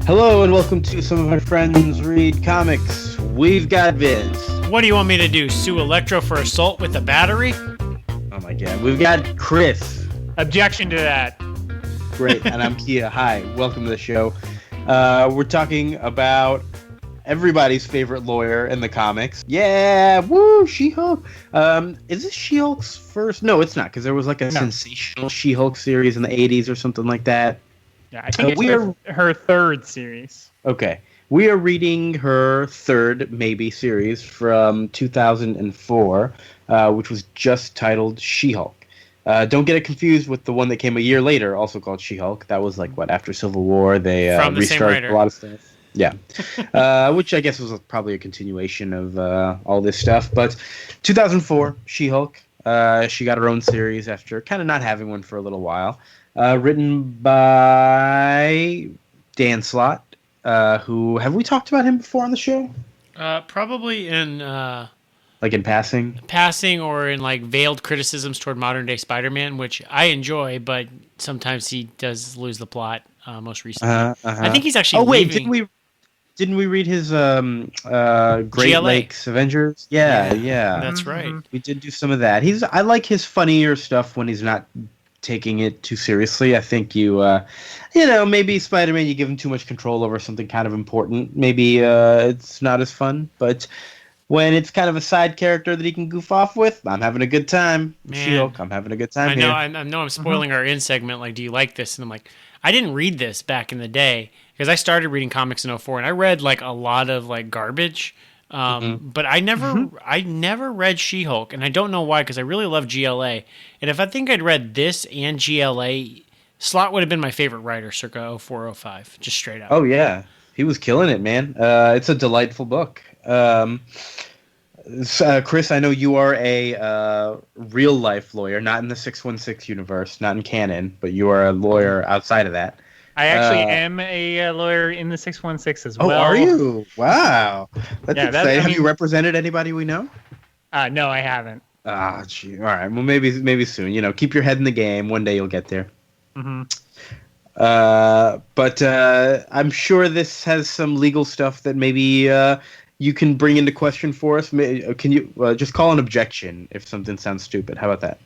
Hello and welcome to Some of My Friends Read Comics. We've got Vince. What do you want me to do? Sue Electro for assault with a battery? Oh my god. We've got Chris. Objection to that. Great. And I'm Kia. Hi. Welcome to the show. We're talking about everybody's favorite lawyer in the comics. Yeah. Woo. She-Hulk. Is this She-Hulk's first? No, it's not, because there was like a sensational She-Hulk series in the 80s or something like that. Yeah, I think it's her third series. Okay. We are reading her third, maybe, series from 2004, which was just titled She-Hulk. Don't get it confused with the one that came a year later, also called She-Hulk. That was like, after Civil War, they restarted a lot of stuff. Yeah. Which I guess was probably a continuation of all this stuff. But 2004, She-Hulk. She got her own series after kind of not having one for a little while. Written by Dan Slott, who, have we talked about him before on the show? Probably in like in passing? Passing, or in like veiled criticisms toward modern day Spider-Man, which I enjoy, but sometimes he does lose the plot. Most recently, I think he's actually. Oh wait, leaving. didn't we read his Great GLA. Lakes Avengers? Yeah. That's right. We did do some of that. I like his funnier stuff when he's not taking it too seriously. I think maybe Spider-Man, you give him too much control over something kind of important. Maybe it's not as fun, but when it's kind of a side character that he can goof off with, I'm having a good time. She-Hulk, I'm having a good time here. I know I'm spoiling our in segment, like, do you like this? And I'm like, I didn't read this back in the day, because I started reading comics in 2004, and I read like a lot of like garbage. But I never read She-Hulk, and I don't know why, because I really love GLA. And if I think I'd read this and GLA, Slott would have been my favorite writer circa 0405, just straight up. Oh yeah, he was killing it, man. It's a delightful book. Chris, I know you are a real life lawyer, not in the 616 universe, not in canon, but you are a lawyer outside of that. I actually am a lawyer in the 616 as well. Oh, are you? Wow. That's exciting. Have you represented anybody we know? No, I haven't. Ah, gee. All right. Well, maybe soon. Keep your head in the game. One day you'll get there. Mm-hmm. But I'm sure this has some legal stuff that maybe you can bring into question for us. Can you just call an objection if something sounds stupid? How about that?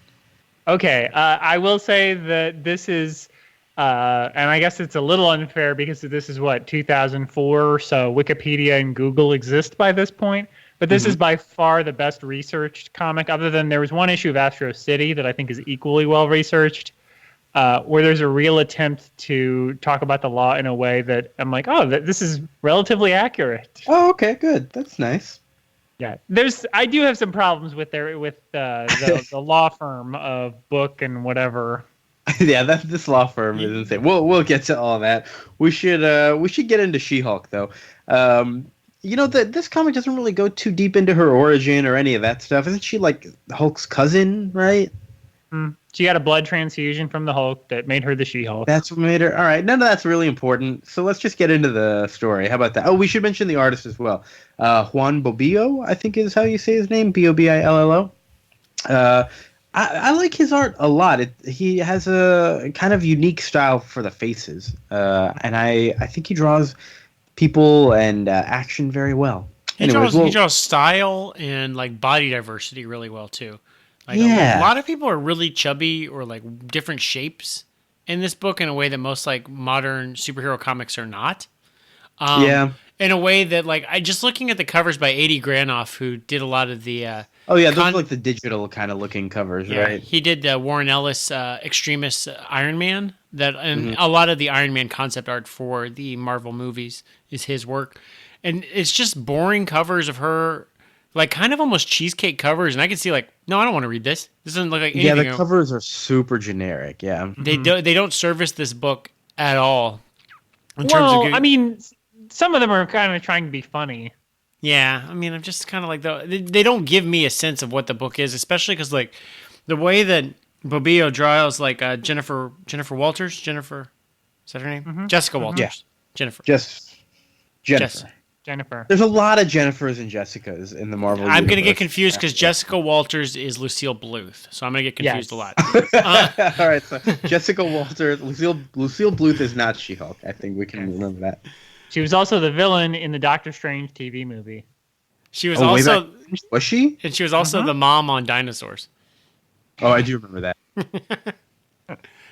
Okay. I will say that this is... and I guess it's a little unfair because this is 2004, so Wikipedia and Google exist by this point. But this is by far the best researched comic, other than there was one issue of Astro City that I think is equally well researched, where there's a real attempt to talk about the law in a way that I'm like, this is relatively accurate. Oh, okay, good. That's nice. Yeah, I do have some problems with the law firm of Book and whatever. Yeah, this law firm is insane. We'll get to all that. We should get into She-Hulk though. This comic doesn't really go too deep into her origin or any of that stuff. Isn't she like Hulk's cousin, right? She got a blood transfusion from the Hulk that made her the She-Hulk. That's what made her. All right, none of that's really important. So let's just get into the story. How about that? Oh, we should mention the artist as well. Juan Bobillo, I think is how you say his name. Bobillo. I like his art a lot. He has a kind of unique style for the faces, and I think he draws people and action very well. He draws style and like body diversity really well too. Like yeah. A lot of people are really chubby or like different shapes in this book in a way that most like modern superhero comics are not. In a way that like just looking at the covers by A.D. Granoff, who did a lot of the those are like the digital kind of looking covers, right? He did Warren Ellis Extremis Iron Man, and a lot of the Iron Man concept art for the Marvel movies is his work, and it's just boring covers of her, like kind of almost cheesecake covers, and I can see like, no, I don't want to read this. This doesn't look like anything. Yeah, the covers are super generic. Yeah, they don't service this book at all. I mean, some of them are kind of trying to be funny. Yeah, I mean, I'm just kind of like, they don't give me a sense of what the book is, especially because like the way that Bobillo draws like Jennifer Walters. Jennifer, is that her name? Jessica Walters. Yeah. Jennifer. Jennifer. There's a lot of Jennifers and Jessicas in the Marvel universe. I'm going to get confused because Jessica Walters is Lucille Bluth, so I'm going to get confused a lot. All right, so Jessica Walters, Lucille Bluth is not She-Hulk. I think we can remember that. She was also the villain in the Doctor Strange TV movie. She was also was she? And she was also the mom on Dinosaurs. Oh, I do remember that.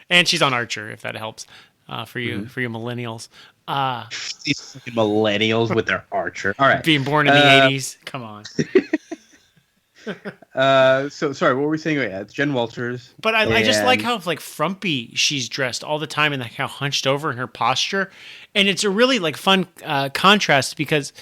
And she's on Archer, if that helps for you millennials. These fucking millennials with their Archer. All right. Being born in the 80s. Come on. So sorry, what were we saying? Oh, yeah, it's Jen Walters. But I just like how like frumpy she's dressed all the time and like how hunched over in her posture. And it's a really like fun contrast because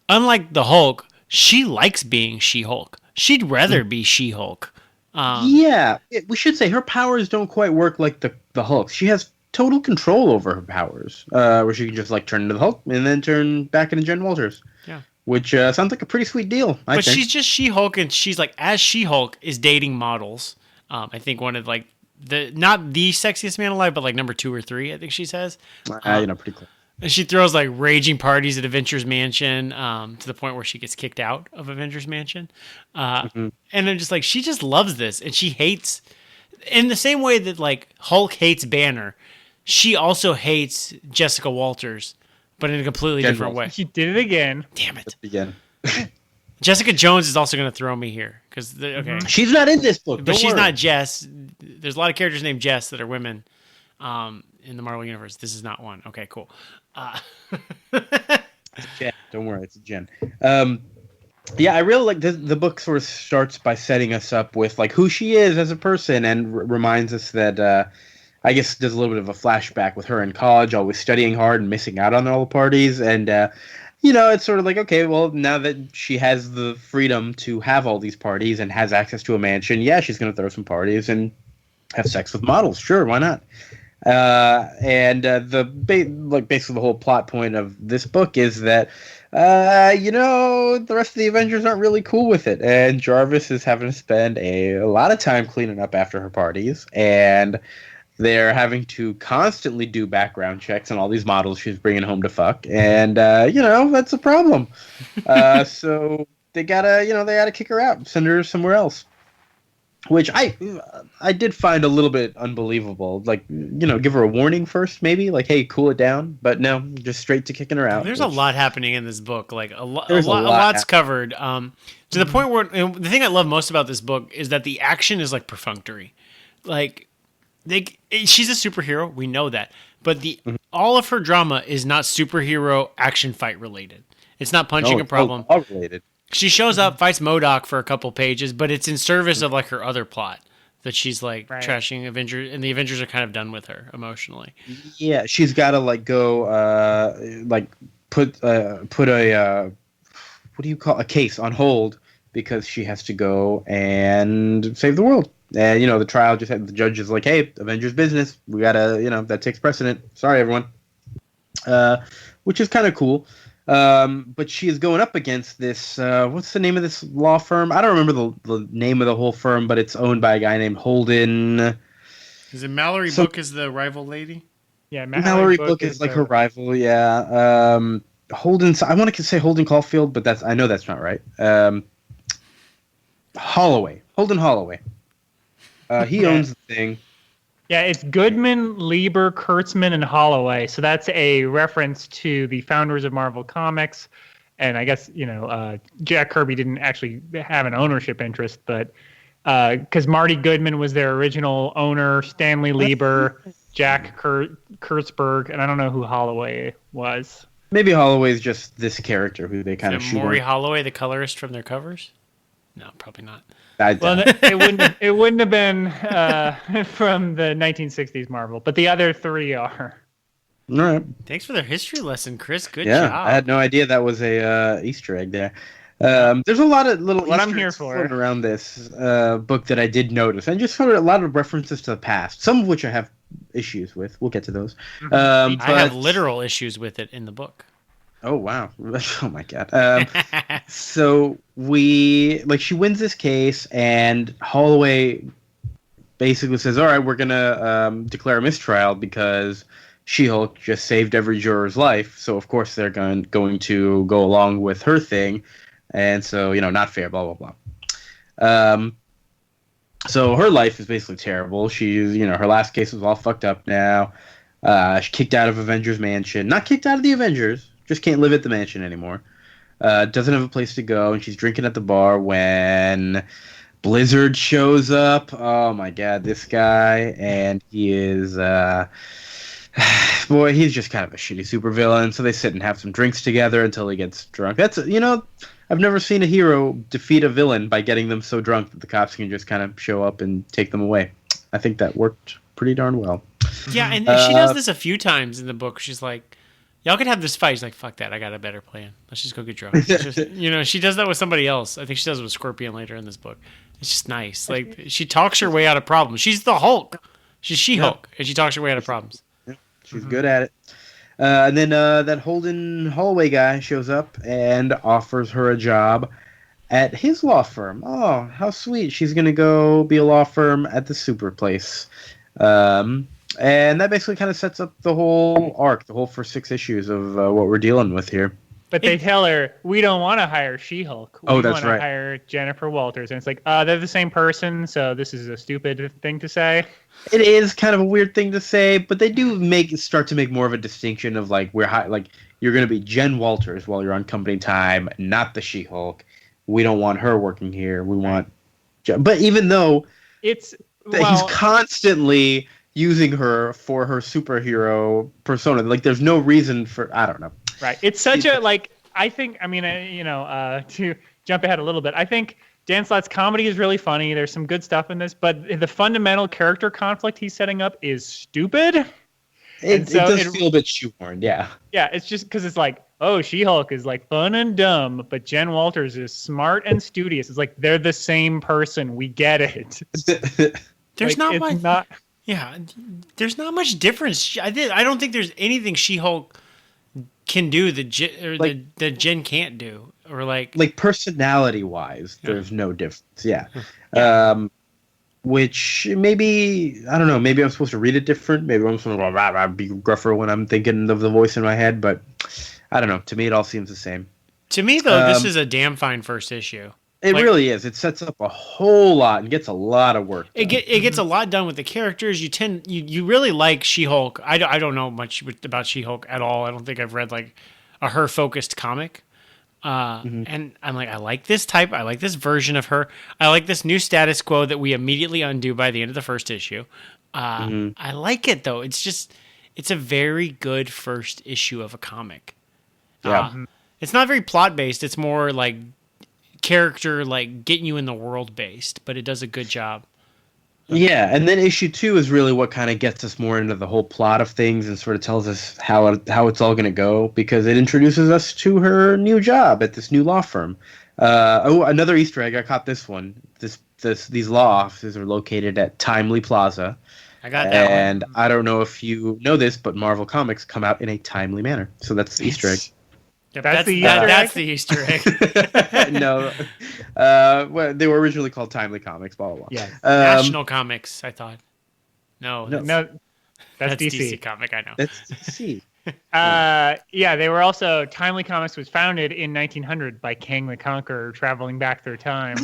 unlike the Hulk, she likes being She-Hulk. She'd rather be She-Hulk. We should say her powers don't quite work like the Hulk. She has total control over her powers, where she can just like turn into the Hulk and then turn back into Jen Walters. Yeah. Which sounds like a pretty sweet deal. I think. She's just She-Hulk, and she's like, as She-Hulk is dating models. I think one of like not the sexiest man alive, but like number 2 or 3. I think she says. Pretty cool. And she throws like raging parties at Avengers Mansion to the point where she gets kicked out of Avengers Mansion. And I'm just like, she just loves this, and she hates in the same way that like Hulk hates Banner. She also hates Jessica Walters, but in a completely different way. She did it again. Damn it. Again. Jessica Jones is also going to throw me here because she's not in this book, but she's not Jess. There's a lot of characters named Jess that are women in the Marvel universe. This is not one. Okay, cool. It's Jen. Don't worry, it's a Jen. I really like the book. Sort of starts by setting us up with like who she is as a person, and reminds us that I guess does a little bit of a flashback with her in college, always studying hard and missing out on all the parties, and it's sort of like, okay, well, now that she has the freedom to have all these parties and has access to a mansion, she's going to throw some parties and have sex with models. Sure, why not? Basically the whole plot point of this book is that the rest of the Avengers aren't really cool with it, and Jarvis is having to spend a lot of time cleaning up after her parties, and they're having to constantly do background checks on all these models she's bringing home to fuck, and that's a problem. So they gotta kick her out, send her somewhere else. Which I did find a little bit unbelievable. Like, give her a warning first, maybe. Like, hey, cool it down. But no, just straight to kicking her out. There's a lot happening in this book. Like, a lot's covered. To the point where the thing I love most about this book is that the action is like perfunctory. Like, she's a superhero. We know that. But all of her drama is not superhero action fight related. It's not punching a problem. All related. She shows up, fights MODOK for a couple pages, but it's in service of like her other plot that she's like trashing Avengers, and the Avengers are kind of done with her emotionally. Yeah, she's got to like go put a what do you call a case on hold because she has to go and save the world. And the trial just had the judge is like, hey, Avengers business, we gotta that takes precedent. Sorry, everyone. Which is kind of cool. But she is going up against this, what's the name of this law firm? I don't remember the name of the whole firm, but it's owned by a guy named Holden. Is it Mallory Book is the rival lady? Yeah, Mallory Book is like her rival, yeah. Holden, I want to say Holden Caulfield, but I know that's not right. Holden Holloway. He owns the thing. Yeah, it's Goodman, Lieber, Kurtzman, and Holloway. So that's a reference to the founders of Marvel Comics. And I guess, Jack Kirby didn't actually have an ownership interest, but because Marty Goodman was their original owner, Stanley Lieber, Jack Kurtzberg, and I don't know who Holloway was. Maybe Holloway's just this character who they kind of shoot. Maury Holloway, the colorist from their covers? No, probably not. Well, it wouldn't have been from the 1960s Marvel, but the other 3 are. All right. Thanks for the history lesson, Chris. Good job. I had no idea that was a Easter egg there. There's a lot of little what Easter I'm here eggs for floating around this book that I did notice, and just sort of a lot of references to the past, some of which I have issues with. We'll get to those. I have literal issues with it in the book. Oh, wow. Oh, my God. So she wins this case, and Holloway basically says, all right, we're going to declare a mistrial because She-Hulk just saved every juror's life. So, of course, they're going to go along with her thing. And so, not fair, blah, blah, blah. So her life is basically terrible. She's, her last case was all fucked up now. She kicked out of Avengers Mansion. Not kicked out of the Avengers, just can't live at the mansion anymore. Doesn't have a place to go, and she's drinking at the bar when Blizzard shows up. Oh my god, this guy, and he is boy, he's just kind of a shitty supervillain. So they sit and have some drinks together until he gets drunk. That's I've never seen a hero defeat a villain by getting them so drunk that the cops can just kind of show up and take them away. I think that worked pretty darn well. Yeah, and she does this a few times in the book. She's like, y'all could have this fight. She's like, fuck that. I got a better plan. Let's just go get drunk. She does that with somebody else. I think she does it with Scorpion later in this book. It's just nice. Like, she talks her way out of problems. She's the Hulk. She's She-Hulk, and she talks her way out of problems. She's good at it. And then that Holden Holloway guy shows up and offers her a job at his law firm. Oh, how sweet. She's going to go be a law firm at the super place. And that basically kind of sets up the whole arc, the whole first 6 issues of what we're dealing with here. But they tell her, we don't want to hire She-Hulk. We that's right. want to hire Jennifer Walters. And it's like, they're the same person, so this is a stupid thing to say. It is kind of a weird thing to say, but they do start to make more of a distinction of like you're going to be Jen Walters while you're on company time, not the She-Hulk. We don't want her working here. We want Jen. But even though he's constantly using her for her superhero persona, like there's no reason for, I don't know. Right. It's such a, like, I think, I mean, to jump ahead a little bit, I think Dan Slott's comedy is really funny. There's some good stuff in this, but the fundamental character conflict he's setting up is stupid. It does feel a bit shoehorned, yeah. Yeah, it's just because it's like, oh, She-Hulk is like fun and dumb, but Jen Walters is smart and studious. It's like, they're the same person. We get it. There's like, there's not much difference. I don't think there's anything She-Hulk can do that Jen can't do, or like personality wise, there's no difference. Yeah. Which maybe, I don't know, maybe I'm supposed to read it different. Maybe I'm supposed to be gruffer when I'm thinking of the voice in my head, but I don't know. To me, it all seems the same. To me, though, this is a damn fine first issue. It really is. It sets up a whole lot and gets a lot of work done. It gets a lot done with the characters. You really like She-Hulk. I don't know much about She-Hulk at all. I don't think I've read like a her-focused comic. And I'm like, I like this type. I like this version of her. I like this new status quo that we immediately undo by the end of the first issue. I like it, though. It's a very good first issue of a comic. Yeah. It's not very plot-based. It's more like character, like getting you in the world based, but it does a good job. Yeah, and then issue 2 is really what kind of gets us more into the whole plot of things and sort of tells us how it's all going to go, because it introduces us to her new job at this new law firm. Another Easter egg, I caught this one. These law offices are located at Timely Plaza. I got that and one. I don't know if you know this, but Marvel Comics come out in a timely manner, so that's the Easter egg. Yep, that's the Easter egg. No, well, they were originally called Timely Comics. Blah blah blah. Yeah, National Comics. I thought. No, that's DC comic. I know. That's DC. They were also Timely Comics was founded in 1900 by Kang the Conqueror traveling back through time.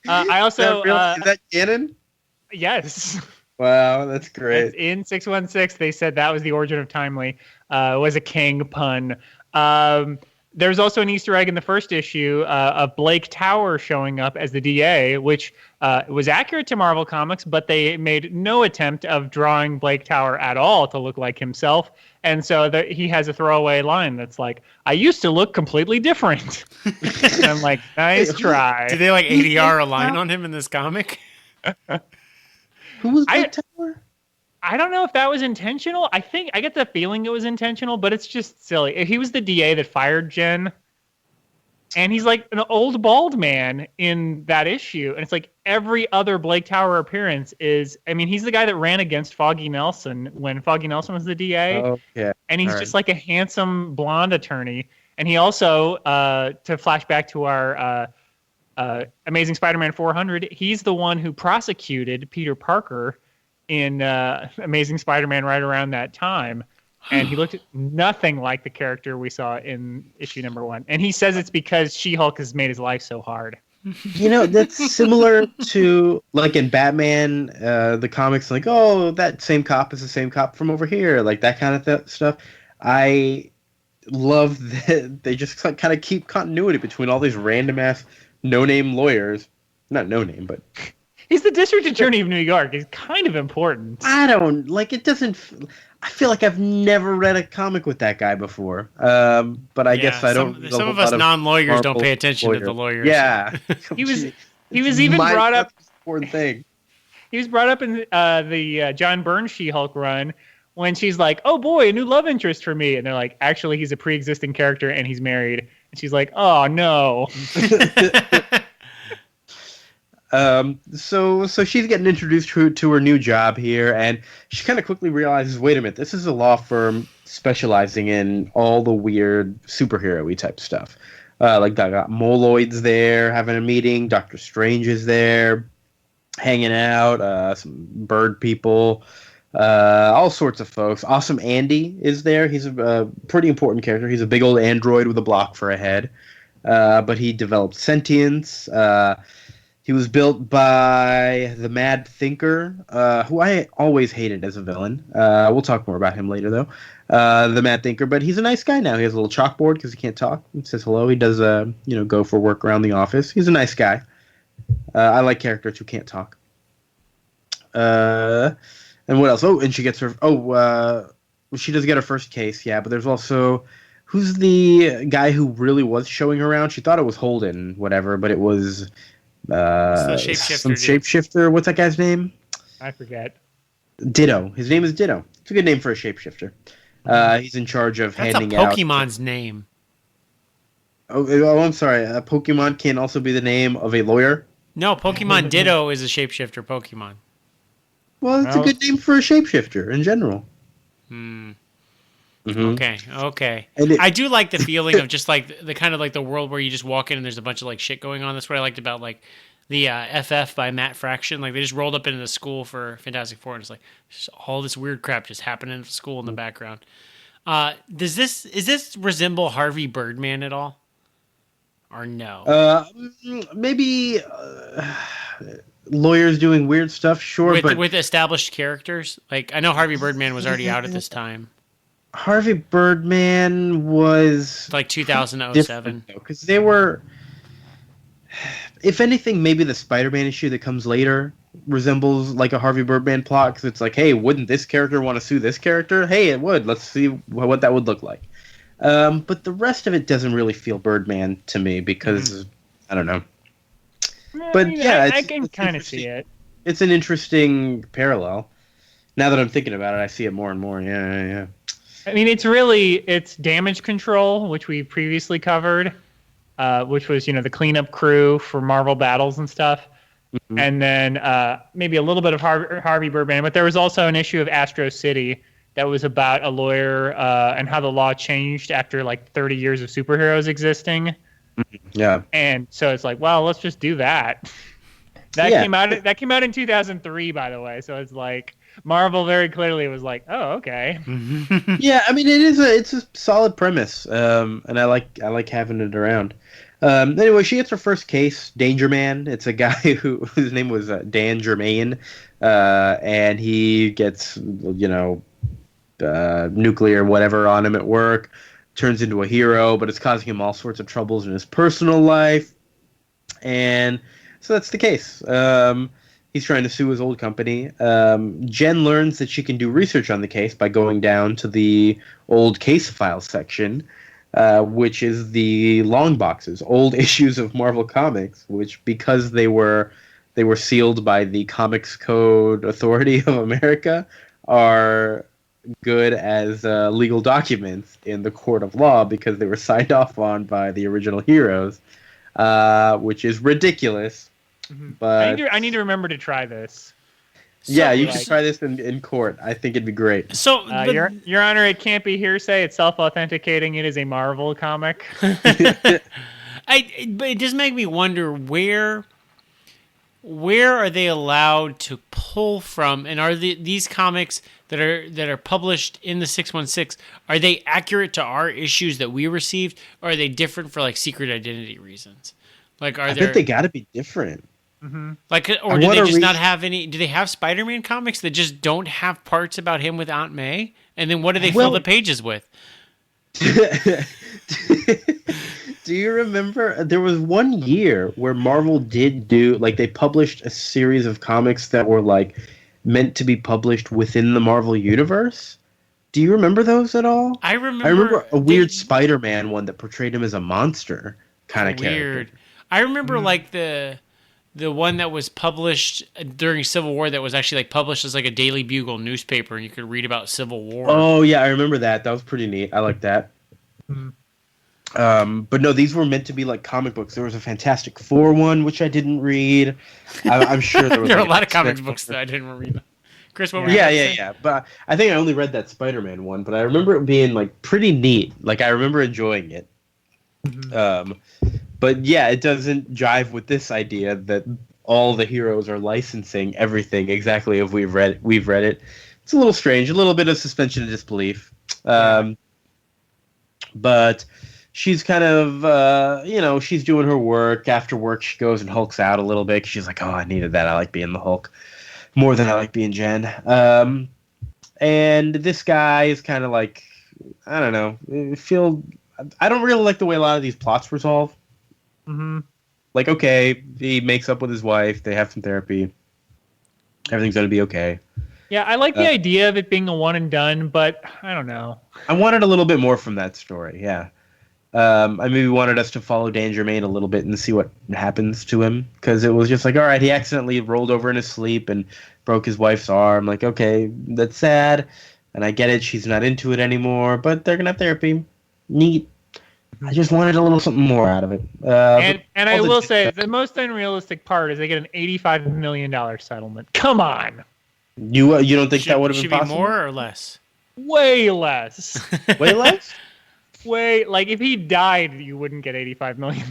I also is that canon? Yes. Wow, that's great. In 616, they said that was the origin of Timely. Was a Kang pun. There's also an Easter egg in the first issue of Blake Tower showing up as the DA, which was accurate to Marvel Comics, but they made no attempt of drawing Blake Tower at all to look like himself. And so he has a throwaway line that's like, I used to look completely different. And I'm like, nice try. Did they like ADR a line on him in this comic? Who was Blake Tower? I don't know if that was intentional. I get the feeling it was intentional, but it's just silly. If he was the DA that fired Jen, and he's like an old bald man in that issue, and it's like every other Blake Tower appearance is, I mean, he's the guy that ran against Foggy Nelson when Foggy Nelson was the DA. Oh, yeah. And he's just like a handsome blonde attorney. And he also, to flash back to our Amazing Spider-Man 400, he's the one who prosecuted Peter Parker in Amazing Spider-Man right around that time. And he looked nothing like the character we saw in issue number 1. And he says it's because She-Hulk has made his life so hard. You know, that's similar to, like, in Batman, the comics, like, oh, that same cop is the same cop from over here, like that kind of stuff. I love that they just kind of keep continuity between all these random ass no-name lawyers. Not no-name, but He's the district attorney of New York. He's kind of important. I don't like it. Doesn't. I feel like I've never read a comic with that guy before. But I guess I don't. Some of us non-lawyers don't pay attention to the lawyers. Yeah, He was even brought up. Important thing. He was brought up in the John Byrne She-Hulk run when she's like, "Oh boy, a new love interest for me," and they're like, "Actually, he's a pre-existing character and he's married." And she's like, "Oh no." So she's getting introduced to her new job here, and she kind of quickly realizes, wait a minute, this is a law firm specializing in all the weird superhero-y type stuff. Like, they got Moloids there having a meeting, Doctor Strange is there hanging out, some bird people, all sorts of folks. Awesome Andy is there. He's a pretty important character. He's a big old android with a block for a head, but he developed sentience. He was built by the Mad Thinker, who I always hated as a villain. We'll talk more about him later, though. The Mad Thinker, but he's a nice guy now. He has a little chalkboard because he can't talk. He says hello. He does, go for work around the office. He's a nice guy. I like characters who can't talk. And what else? Oh, and she gets her. She does get her first case. Yeah, but there's also who's the guy who really was showing her around. She thought it was Holden, whatever, but it was. Some shapeshifter. What's that guy's name? I forget. Ditto. His name is Ditto. It's a good name for a shapeshifter. He's in charge of handing out. That's a Pokemon's name. Oh, I'm sorry. Pokemon can also be the name of a lawyer. No, Pokemon Ditto is a shapeshifter Pokemon. Well, it's a good name for a shapeshifter in general. Okay. I do like the feeling of just like the kind of like the world where you just walk in and there's a bunch of like shit going on. That's what I liked about like the FF by Matt Fraction. Like they just rolled up into the school for Fantastic Four and it's like just all this weird crap just happening at the school in the background. Does this resemble Harvey Birdman at all? Or no? Maybe lawyers doing weird stuff, sure, but with established characters. Like I know Harvey Birdman was already out at this time. Harvey Birdman was like 2007 because they were. If anything, maybe the Spider-Man issue that comes later resembles like a Harvey Birdman plot because it's like, hey, wouldn't this character want to sue this character? Hey, it would. Let's see what that would look like. But the rest of it doesn't really feel Birdman to me because I don't know. But I can kind of see it. It's an interesting parallel. Now that I'm thinking about it, I see it more and more. Yeah. I mean, it's damage control, which we previously covered, which was, the cleanup crew for Marvel battles and stuff. Mm-hmm. And then maybe a little bit of Harvey Birdman. But there was also an issue of Astro City that was about a lawyer and how the law changed after like 30 years of superheroes existing. Yeah. And so it's like, well, let's just do that. That came out in 2003, by the way. So it's like Marvel very clearly was like, oh, okay. Yeah, I mean it's a solid premise, and I like having it around. Anyway, she gets her first case, Danger Man. It's a guy whose name was Dan Germain, and he gets nuclear whatever on him at work, turns into a hero, but it's causing him all sorts of troubles in his personal life, and so that's the case. He's trying to sue his old company. Jen learns that she can do research on the case by going down to the old case file section, which is the long boxes, old issues of Marvel Comics, which because they were sealed by the Comics Code Authority of America, are good as legal documents in the court of law because they were signed off on by the original heroes, which is ridiculous. Mm-hmm. But I need to remember to try this. Yeah, you should try this in court. I think it'd be great. So, Your Honor, it can't be hearsay. It's self-authenticating. It is a Marvel comic. But it does make me wonder where are they allowed to pull from, and are these comics that are published in the 616, are they accurate to our issues that we received, or are they different for like secret identity reasons? Like, I think they got to be different. Mm-hmm. Like, or do they just not have any? Do they have Spider-Man comics that just don't have parts about him with Aunt May? And then what do they fill the pages with? Do you remember there was one year where Marvel did do like they published a series of comics that were like meant to be published within the Marvel universe? Do you remember those at all? I I remember remember a they weird Spider-Man one that portrayed him as a monster kind of character. weird. I remember like the one that was published during Civil War that was actually like published as like a Daily Bugle newspaper, and you could read about Civil War. Oh yeah, I remember that. That was pretty neat. I like that. Mhm. But no, these were meant to be like comic books. There was a Fantastic Four one which I didn't read. I'm sure there was. There are like, a lot of X-Men comics books one. that I didn't read. Chris, what were you Yeah, about to yeah, say? yeah. But I think I only read that Spider-Man one. But I remember it being like pretty neat. Like I remember enjoying it. Um, but yeah, it doesn't jive with this idea that all the heroes are licensing everything exactly as we've read it. It's a little strange, a little bit of suspension of disbelief. But she's kind of she's doing her work. After work, she goes and hulks out a little bit. 'Cause she's like, oh, I needed that. I like being the Hulk more than I like being Jen. And this guy is kind of like, I don't know, I don't really like the way a lot of these plots resolve. Mhm. Like, okay, he makes up with his wife. They have some therapy. Everything's gonna be okay. Yeah, I like the idea of it being a one and done, but I don't know. I wanted a little bit more from that story. Yeah. I maybe wanted us to follow Danger Mane a little bit and see what happens to him, because it was just like, all right, he accidentally rolled over in his sleep and broke his wife's arm. Like, okay, that's sad, and I get it. She's not into it anymore, but they're gonna have therapy. Neat. I just wanted a little something more out of it. And I will say the most unrealistic part is they get an $85 million settlement. Come on, you don't think that would have should been be possible? more or less? way less. Way less? Way like if he died, you wouldn't get $85 million.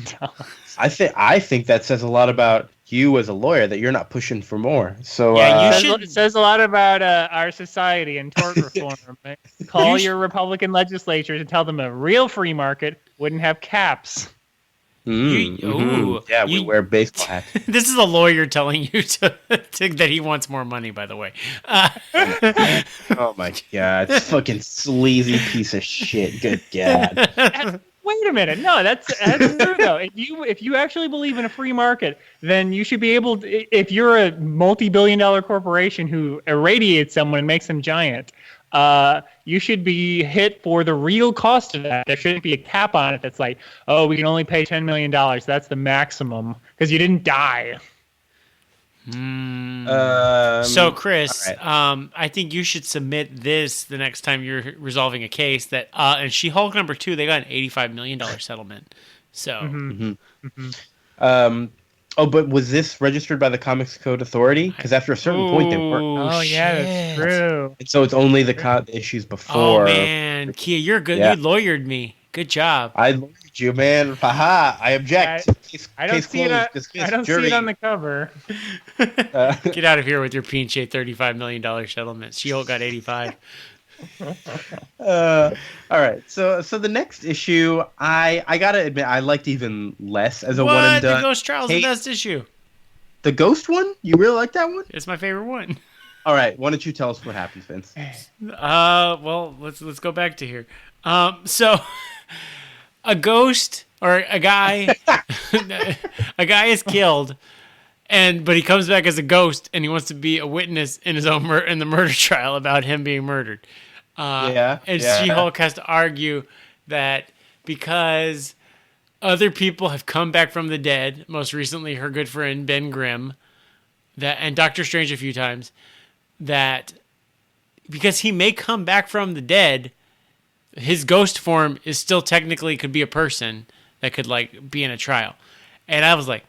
I think that says a lot about you as a lawyer that you're not pushing for more. So Yeah, you It says a lot about our society and tort reform. Call your Republican legislatures and tell them a real free market wouldn't have caps. Yeah, we wear baseball hats. This is a lawyer telling you that he wants more money. By the way, Oh my god, fucking sleazy piece of shit. Good god. Wait a minute. No, that's true though. If you actually believe in a free market, then you should be able to, if you're a multi-billion-dollar corporation who irradiates someone and makes them giant, you should be hit for the real cost of that. There shouldn't be a cap on it that's like, oh, we can only pay $10 million. That's the maximum because you didn't die. So, Chris, right. I think you should submit this the next time you're resolving a case that, and She-Hulk #2, they got an $85 million settlement. So, Oh, but was this registered by the Comics Code Authority? Because after a certain point, they weren't. Oh, yeah, that's true. And so it's only the issues before. Oh man, Kia, you're good. Yeah. You lawyered me. Good job. I looked at you, man. Haha! I object. I don't see it. I don't see it on the cover. Get out of here with your Pinche $35 million settlement. She-Hulk got 85. All right. So the next issue, I gotta admit, I liked even less as a one and done. The Ghost Trial's the best issue. The Ghost one? You really like that one? It's my favorite one. All right. Why don't you tell us what happens, Vince? Well, let's go back to here. So a ghost or a guy, a guy is killed, but he comes back as a ghost, and he wants to be a witness in his own in the murder trial about him being murdered. And She-Hulk has to argue that because other people have come back from the dead, most recently her good friend Ben Grimm, and Doctor Strange a few times, that because he may come back from the dead, his ghost form is still technically could be a person that could like be in a trial. And I was like,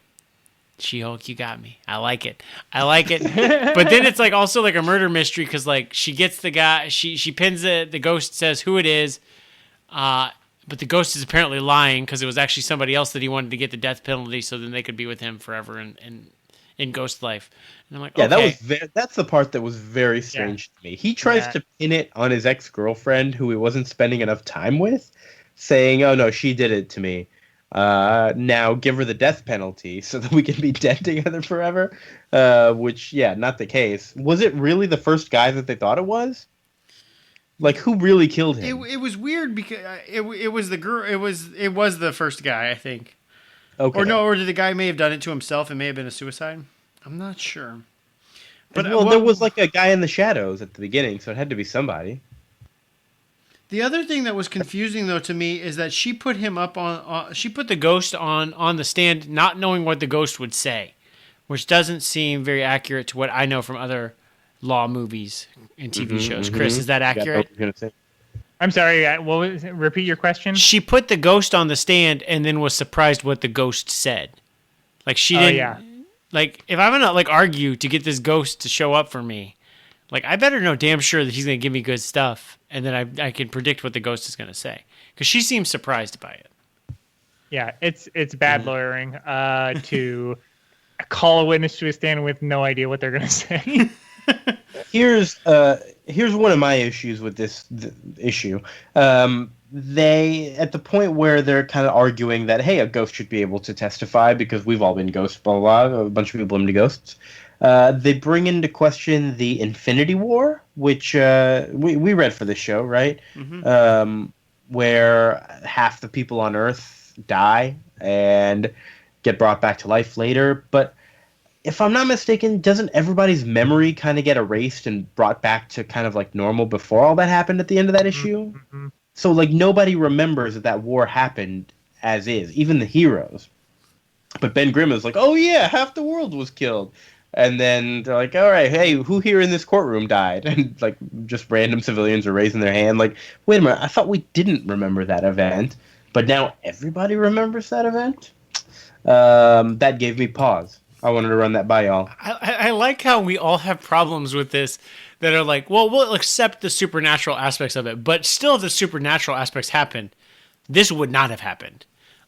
She-Hulk, you got me. I like it. But then it's like also like a murder mystery because like she gets the guy, she pins it, the ghost says who it is, but the ghost is apparently lying because it was actually somebody else that he wanted to get the death penalty so then they could be with him forever in ghost life. And I'm like, yeah, okay. that's the part that was very strange to me. He tries to pin it on his ex-girlfriend who he wasn't spending enough time with, saying, oh no, she did it to me. Now give her the death penalty so that we can be dead together forever. Which, not the case. Was it really the first guy that they thought it was? Like, who really killed It, him? it was weird because it was the girl. It was the first guy, I think. Okay. Or no, or the guy may have done it to himself. It may have been a suicide. I'm not sure. But Well, there was like a guy in the shadows at the beginning, so it had to be somebody. the other thing that was confusing though to me is that she put him up on. She put the ghost on the stand, not knowing what the ghost would say, which doesn't seem very accurate to what I know from other law movies and TV shows. Chris, is that You got what accurate? I was gonna say. I'm sorry. Repeat your question. She put the ghost on the stand and then was surprised what the ghost said. Like she didn't. Yeah. Like if I'm gonna like argue to get this ghost to show up for me, like I better know damn sure that he's gonna give me good stuff, and then I can predict what the ghost is gonna say because she seems surprised by it. Yeah, it's bad lawyering to call a witness to a stand with no idea what they're going to say. Here's one of my issues with this issue. They at the point where they're kind of arguing that hey, a ghost should be able to testify because we've all been ghosts, blah blah blah. A bunch of people have been ghosts. They bring into question the Infinity War, which we read for this show, right? Where half the people on Earth die and get brought back to life later. But if I'm not mistaken, doesn't everybody's memory kind of get erased and brought back to kind of like normal before all that happened at the end of that issue? So like nobody remembers that war happened as is, even the heroes. But Ben Grimm is like, oh yeah, half the world was killed. And then they're like, all right, hey, who here in this courtroom died? And like just random civilians are raising their hand like, wait a minute, I thought we didn't remember that event. But now everybody remembers that event? That gave me pause. I wanted to run that by y'all. I like how we all have problems with this that are like, well, we'll accept the supernatural aspects of it, but still if the supernatural aspects happen, this would not have happened.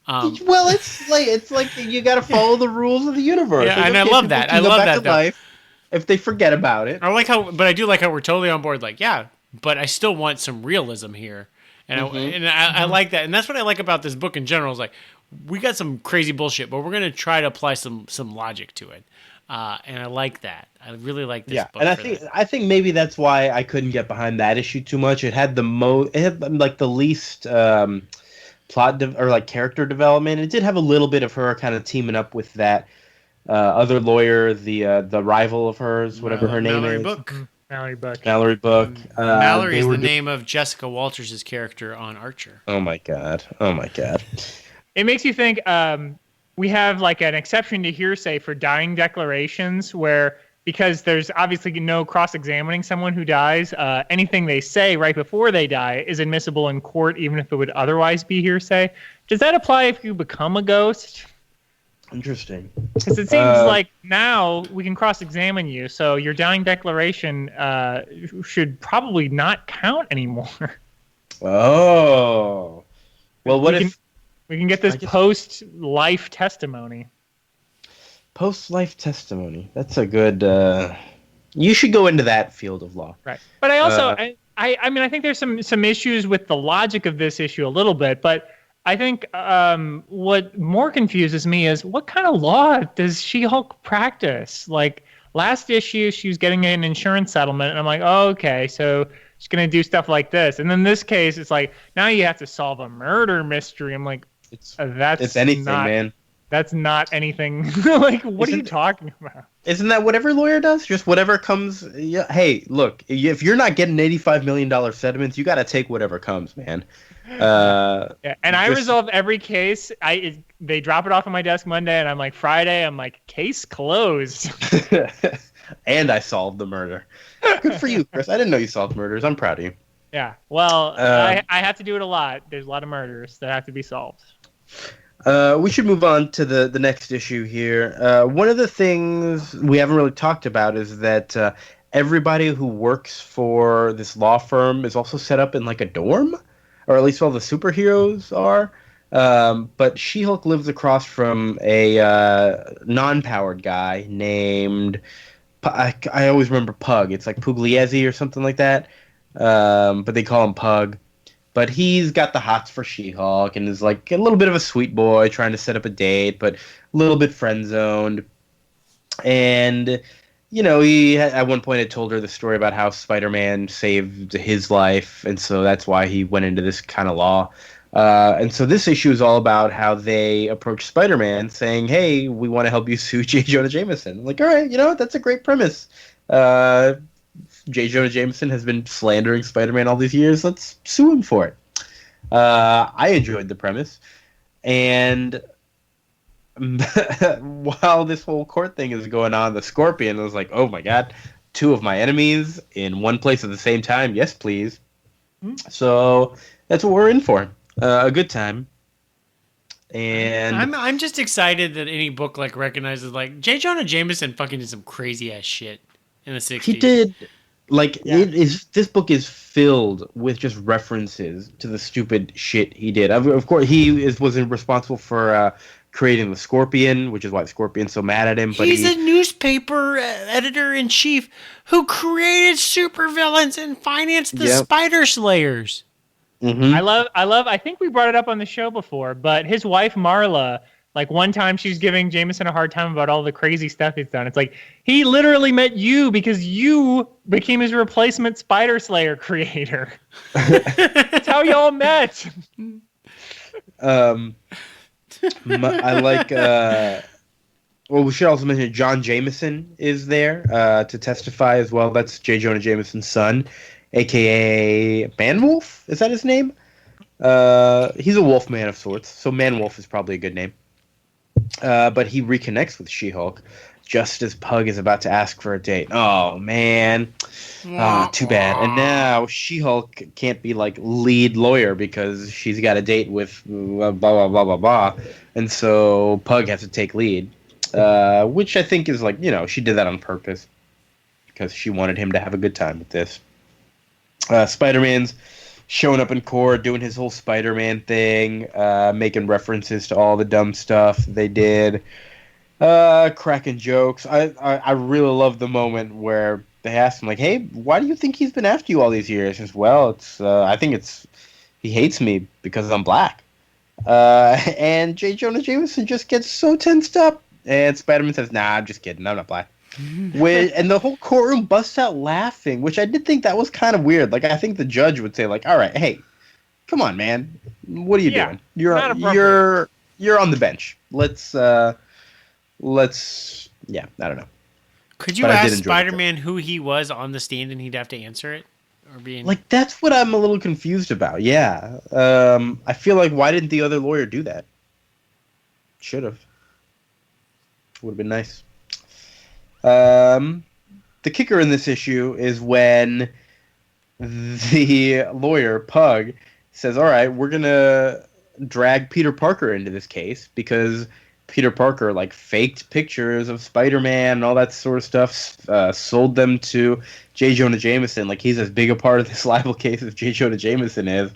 Well, it's like you got to follow the rules of the universe. Yeah, like, and I love that. I love that. Life if they forget about it. I do like how we're totally on board. Like, yeah, but I still want some realism here, and I like that. And that's what I like about this book in general. Is like we got some crazy bullshit, but we're gonna try to apply some logic to it. And I like that. I really like this book. And I think maybe that's why I couldn't get behind that issue too much. It had like the least or like character development. It did have a little bit of her kind of teaming up with that other lawyer, the rival of hers, whatever her name is. Mallory Book. Mallory Book. Mallory is the name of Jessica Walters' character on Archer. Oh my god. It makes you think we have like an exception to hearsay for dying declarations where because there's obviously no cross-examining someone who dies, anything they say right before they die is admissible in court even if it would otherwise be hearsay. Does that apply if you become a ghost? Interesting. Because it seems like now we can cross-examine you, so your dying declaration should probably not count anymore. Oh. Well, we can get this post-life testimony. Post-life testimony. That's a good... You should go into that field of law. Right. But I also... I mean, I think there's some issues with the logic of this issue a little bit, but I think what more confuses me is what kind of law does She-Hulk practice? Like, last issue, she was getting an insurance settlement, and I'm like, oh, okay, so she's going to do stuff like this. And then this case, it's like, now you have to solve a murder mystery. I'm like, it's anything, man. That's not anything. Like, what are you talking about? Isn't that what every lawyer does? Just whatever comes. Yeah, hey, look, if you're not getting $85 million settlements, you got to take whatever comes, man. And I resolve every case. They drop it off on my desk Monday, and I'm like, Friday, I'm like, case closed. And I solved the murder. Good for you, Chris. I didn't know you solved murders. I'm proud of you. Yeah. Well, I have to do it a lot. There's a lot of murders that have to be solved. We should move on to the next issue here. One of the things we haven't really talked about is that everybody who works for this law firm is also set up in like a dorm, or at least all the superheroes are. But She-Hulk lives across from a non-powered guy named... I always remember Pug. It's like Pugliese or something like that. But they call him Pug. But he's got the hots for She-Hulk and is like a little bit of a sweet boy trying to set up a date, but a little bit friend-zoned. And he at one point had told her the story about how Spider-Man saved his life, and so that's why he went into this kind of law. And so this issue is all about how they approach Spider-Man, saying, "Hey, we want to help you sue J. Jonah Jameson." I'm like, all right, that's a great premise. Uh, J. Jonah Jameson has been slandering Spider-Man all these years. Let's sue him for it. I enjoyed the premise, and while this whole court thing is going on, the Scorpion was like, "Oh my god, two of my enemies in one place at the same time? Yes, please." So that's what we're in for. A good time. And I'm just excited that any book like recognizes like J. Jonah Jameson fucking did some crazy ass shit in the 60s. he did. This book is filled with just references to the stupid shit he did. Of course, was responsible for creating the Scorpion, which is why the Scorpion's so mad at him. But he's a newspaper editor-in-chief who created supervillains and financed the Spider Slayers. Mm-hmm. I think we brought it up on the show before, but his wife Marla, like one time she was giving Jameson a hard time about all the crazy stuff he's done. It's like, he literally met you because you became his replacement Spider Slayer creator. That's how y'all met. I like. Well, we should also mention John Jameson is there to testify as well. That's J. Jonah Jameson's son, aka Manwolf. Is that his name? He's a wolf man of sorts, so Manwolf is probably a good name. But he reconnects with She-Hulk just as Pug is about to ask for a date. Oh man, too bad. And now She-Hulk can't be like lead lawyer because she's got a date with blah blah blah blah blah, and so Pug has to take lead, which I think is like she did that on purpose because she wanted him to have a good time with this. Spider-Man's showing up in court, doing his whole Spider-Man thing, making references to all the dumb stuff they did, cracking jokes. I really love the moment where they asked him, like, "Hey, why do you think he's been after you all these years?" He says, "Well, I think he hates me because I'm black." And J. Jonah Jameson just gets so tensed up, and Spider-Man says, "Nah, I'm just kidding. I'm not black." And the whole courtroom busts out laughing, which I did think that was kind of weird. Like, I think the judge would say, like, "All right, hey, come on, man, what are you doing? You're on the bench. Let's I don't know." Could you ask Spider-Man who he was on the stand, and he'd have to answer it, or being like, that's what I'm a little confused about. Yeah, I feel like why didn't the other lawyer do that? Should have. Would have been nice. The kicker in this issue is when the lawyer, Pug, says, "All right, we're going to drag Peter Parker into this case because Peter Parker, like, faked pictures of Spider-Man and all that sort of stuff, sold them to J. Jonah Jameson. Like, he's as big a part of this libel case as J. Jonah Jameson is."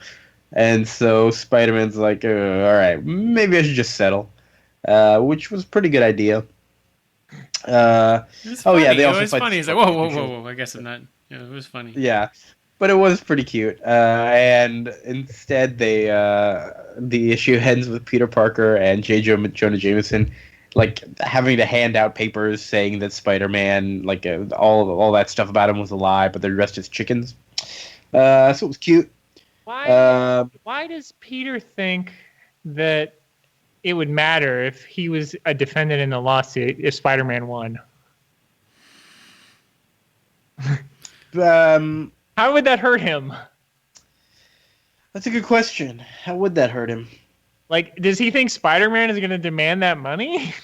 And so Spider-Man's like, "All right, maybe I should just settle," which was a pretty good idea. It was funny. They also it was funny. He's like, whoa! I guess I'm not. Yeah, it was funny. Yeah, but it was pretty cute. And instead, the issue ends with Peter Parker and J. Jonah Jameson, like, having to hand out papers saying that Spider-Man, like, all that stuff about him was a lie, but they're dressed as chickens. So it was cute. Why does Peter think that it would matter if he was a defendant in the lawsuit if Spider-Man won? How would that hurt him? That's a good question. How would that hurt him? Like, does he think Spider-Man is going to demand that money?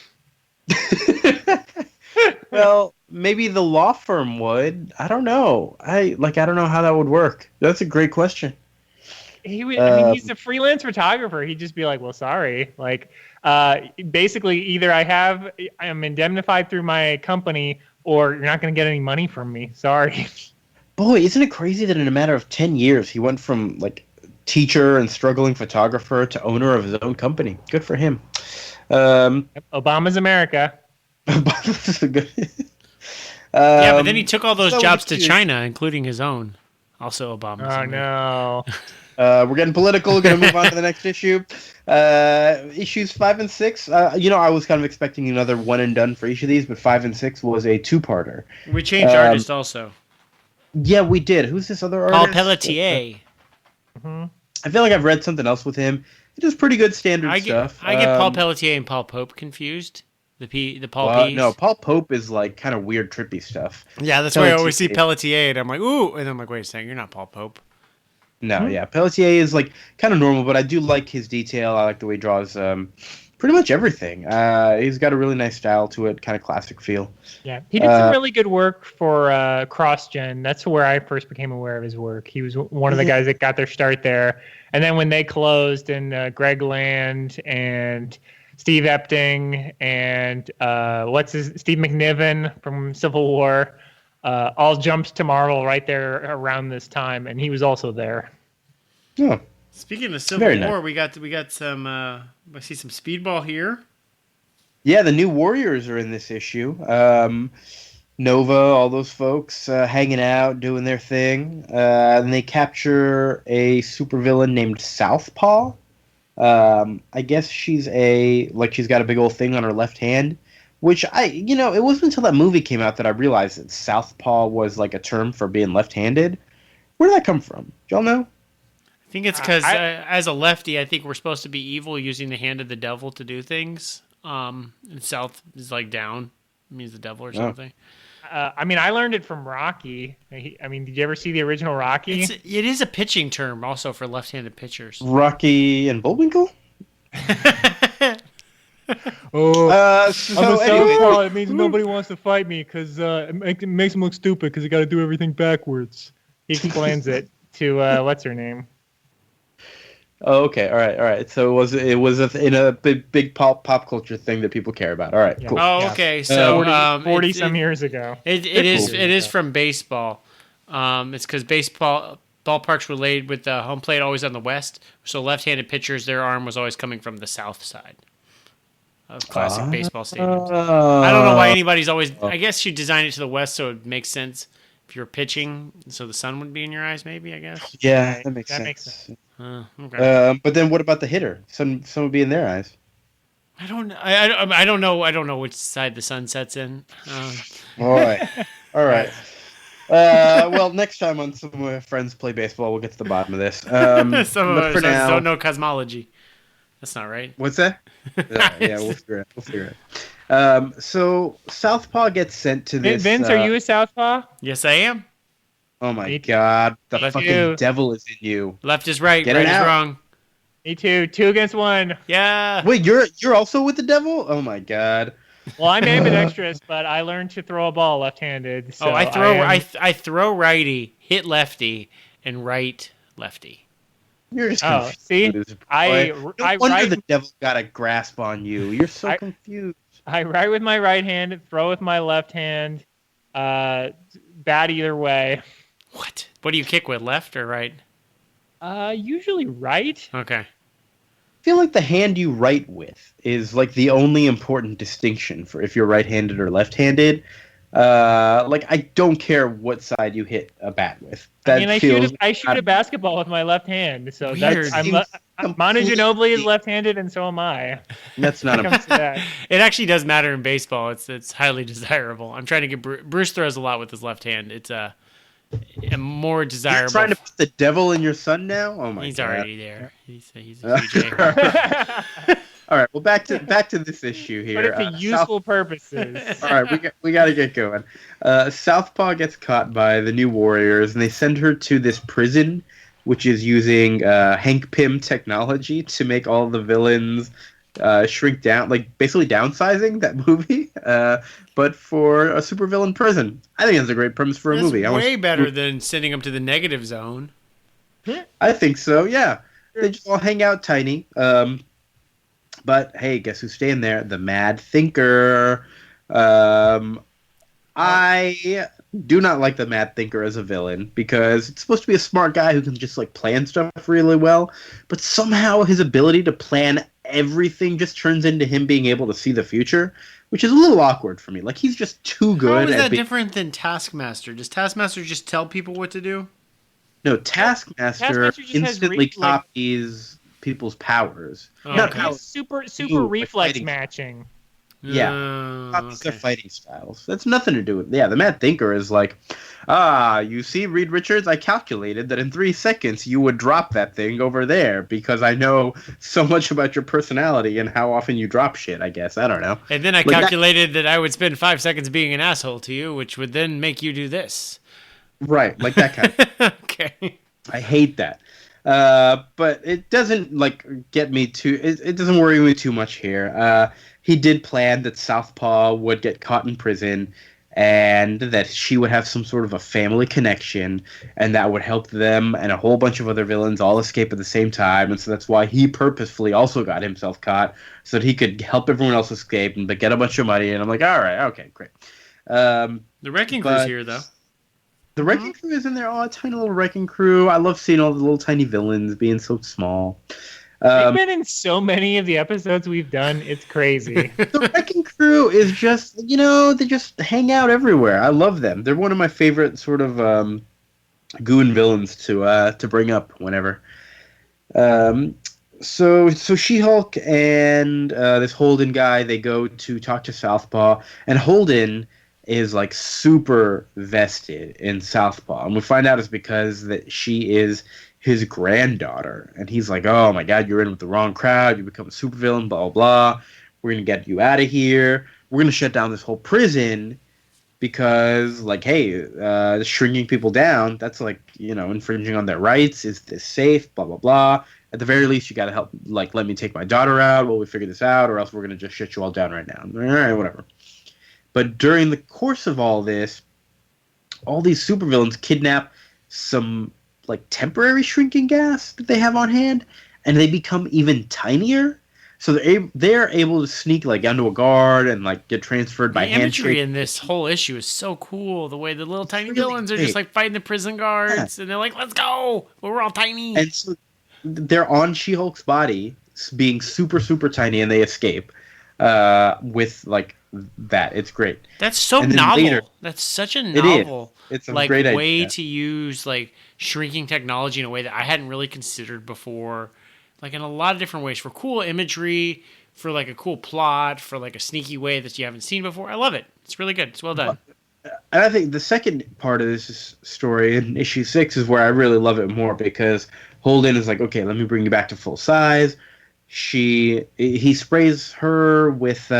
Well, maybe the law firm would. I don't know. I don't know how that would work. That's a great question. He would. I mean, he's a freelance photographer. He'd just be like, "Well, sorry. Like, basically, either I'm indemnified through my company, or you're not going to get any money from me. Sorry." Boy, isn't it crazy that in a matter of 10 years, he went from, like, teacher and struggling photographer to owner of his own company? Good for him. Obama's America. Obama's good. Yeah, but then he took all those jobs to China, including his own. Also Obama's. Oh, no. We're getting political. We're going to move on to the next issue. Issues 5 and 6. I was kind of expecting another one and done for each of these, but 5 and 6 was a two-parter. We changed artist also. Yeah, we did. Who's this other artist? Paul Pelletier. I feel like I've read something else with him. He does pretty good standard stuff. I get Paul Pelletier and Paul Pope confused. The Paul P's. No, Paul Pope is like kind of weird, trippy stuff. Yeah, that's why I always see Pelletier, and I'm like, ooh, and I'm like, wait a second, you're not Paul Pope. No, yeah, Pelletier is like kind of normal, but I do like his detail. I like the way he draws pretty much everything. He's got a really nice style to it, kind of classic feel. Yeah, he did some really good work for CrossGen. That's where I first became aware of his work. He was one of the guys that got their start there. And then when they closed, and Greg Land and Steve Epting and Steve McNiven from Civil War all jumped to Marvel right there around this time, and he was also there. Oh. Speaking of Civil War, we got some. I see some Speedball here. Yeah, the new Warriors are in this issue. Nova, all those folks hanging out, doing their thing, and they capture a supervillain named Southpaw. I guess she's got a big old thing on her left hand, which it wasn't until that movie came out that I realized that Southpaw was like a term for being left-handed. Where did that come from? Do y'all know? I think it's because as a lefty, I think we're supposed to be evil, using the hand of the devil to do things. And South is like down, it means the devil or something. I learned it from Rocky. Did you ever see the original Rocky? It is a pitching term also for left-handed pitchers. Rocky and Bullwinkle? I'm a southpaw. It means nobody wants to fight me because it makes them look stupid because they got to do everything backwards. He explains it to what's her name? Oh, okay. All right. So it was in a big pop culture thing that people care about. All right, cool. Oh, okay. So 40 some years ago. It is from baseball. It's because ballparks were laid with the home plate always on the west, so left-handed pitchers, their arm was always coming from the south side of classic baseball stadiums. I don't know why anybody's always. I guess she designed it to the west, so it makes sense if you're pitching, so the sun would be in your eyes. Maybe, I guess. Yeah, that makes sense. Okay. But then what about the hitter? Sun would be in their eyes. I don't know. I don't know. I don't know which side the sun sets in. All right. Well, next time on Some of My Friends Play Baseball, we'll get to the bottom of this. Some of us don't know cosmology. That's not right. What's that? Yeah, we'll figure it. So Southpaw gets sent to this. Vince, are you a Southpaw? Yes, I am. Oh my God! The fucking devil is in you. Left is right. Right is wrong. Me too. 2 against 1. Yeah. Wait, you're also with the devil? Oh my God. Well, I'm ambidextrous, but I learned to throw a ball left-handed. So I throw righty, hit lefty, and right lefty. You're just confused. See, no I wonder the devil got a grasp on you. You're so confused. I write with my right hand, throw with my left hand. Bad either way. What do you kick with, left or right? Usually right. Okay. I feel like the hand you write with is like the only important distinction for if you're right-handed or left-handed. I don't care what side you hit a bat with. I shoot a basketball with my left hand. So weird. Manu Ginobili is left-handed, and so am I. That's not a. It actually does matter in baseball. It's highly desirable. I'm trying to get Bruce throws a lot with his left hand. It's a more desirable. You're trying to put the devil in your son now? Oh my God! He's already there. He's a DJ. All right. Well, back to this issue here. But it's to useful purposes. All right, we got to get going. Southpaw gets caught by the new Warriors, and they send her to this prison, which is using Hank Pym technology to make all the villains shrink down, like basically downsizing that movie, but for a supervillain prison. I think that's a great premise for a movie. Way better than sending them to the negative zone. I think so. Yeah, they just all hang out tiny. But hey, guess who's staying there? The Mad Thinker. I do not like the Mad Thinker as a villain because it's supposed to be a smart guy who can just like plan stuff really well, but somehow his ability to plan everything just turns into him being able to see the future, which is a little awkward for me. Like, he's just too good. How is that different than Taskmaster? Does Taskmaster just tell people what to do? No, Taskmaster Taskmaster just has instantly copies people's powers. Oh, Not he okay. has powers. super Like reflex fighting. matching. Yeah. Copies their Okay. fighting styles. That's nothing to do with. Yeah, the Mad Thinker is like, you see, Reed Richards, I calculated that in 3 seconds you would drop that thing over there because I know so much about your personality and how often you drop shit, I guess. I don't know. And then I Like calculated that I would spend 5 seconds being an asshole to you, which would then make you do this. Right, like that kind of. Okay. I hate that. But it doesn't like get me too. It doesn't worry me too much here. He did plan that Southpaw would get caught in prison, and that she would have some sort of a family connection, and that would help them and a whole bunch of other villains all escape at the same time. And so that's why he purposefully also got himself caught, so that he could help everyone else escape and get a bunch of money. And I'm like, all right, okay, great. The Wrecking Crew's here, though. The Wrecking Crew is in there. Oh, a tiny little Wrecking Crew. I love seeing all the little tiny villains being so small. They've been in so many of the episodes we've done. It's crazy. The Wrecking Crew is just, they just hang out everywhere. I love them. They're one of my favorite sort of goon villains to bring up whenever. So She-Hulk and this Holden guy, they go to talk to Southpaw, and Holden is like super vested in Southpaw, and we find out it's because that she is his granddaughter, and he's like, oh my god, you're in with the wrong crowd, you become a supervillain, blah blah blah, we're gonna get you out of here, we're gonna shut down this whole prison because, like, hey, shrinking people down, that's like, infringing on their rights. Is this safe, blah blah blah. At the very least, you gotta help, like, let me take my daughter out while we figure this out, or else we're gonna just shut you all down right now. All right, whatever. But during the course of all this, all these supervillains kidnap some, like, temporary shrinking gas that they have on hand, and they become even tinier. So they're able to sneak, like, onto a guard and, like, get transferred by The imagery handshake. in this whole issue is so cool. The way the little tiny really villains are great. just like fighting the prison guards, and they're like, "Let's go!" But we're all tiny. And so they're on She-Hulk's body, being super, super tiny, and they escape with, like, that. It's great. That's so And then novel. later- That's such a is. novel, It's a like, great way idea. to use, like, shrinking technology in a way that I hadn't really considered before. Like, in a lot of different ways, for cool imagery, for, like, a cool plot, for, like, a sneaky way that you haven't seen before. I love it. It's really good. It's well done. And I think the second part of this story in issue 6 is where I really love it more, because Holden is like, okay, let me bring you back to full size. He sprays her with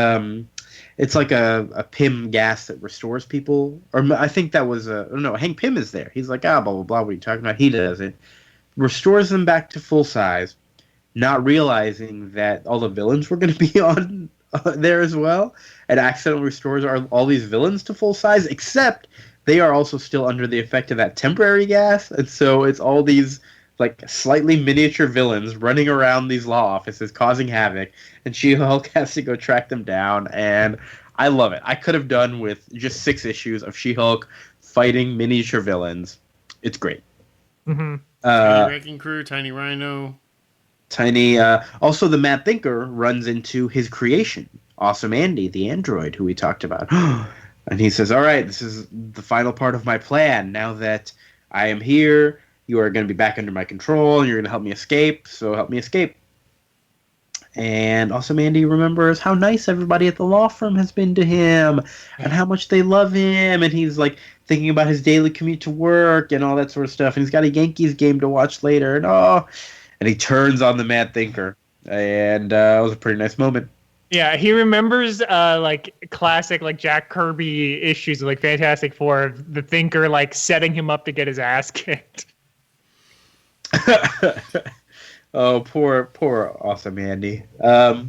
it's like a Pym gas that restores people, or I think that was no, Hank Pym is there. He's like, blah blah blah. What are you talking about? He does it, restores them back to full size, not realizing that all the villains were going to be on there as well, and accidentally restores all these villains to full size, except they are also still under the effect of that temporary gas, and so it's all these, like, slightly miniature villains running around these law offices causing havoc, and She-Hulk has to go track them down, and I love it. I could have done with just 6 issues of She-Hulk fighting miniature villains. It's great. Mm-hmm. Tiny Wrecking Crew, Tiny Rhino. Tiny. Also, the Mad Thinker runs into his creation, Awesome Andy, the android who we talked about. And he says, all right, this is the final part of my plan. Now that I am here, you are going to be back under my control, and you're going to help me escape, so help me escape. And Awesome Andy remembers how nice everybody at the law firm has been to him, and how much they love him, and he's, like, thinking about his daily commute to work and all that sort of stuff, and he's got a Yankees game to watch later, and he turns on the Mad Thinker, and it was a pretty nice moment. Yeah, he remembers like classic, like, Jack Kirby issues of, like, Fantastic Four, of the Thinker, like, setting him up to get his ass kicked. Oh, poor Awesome Andy. But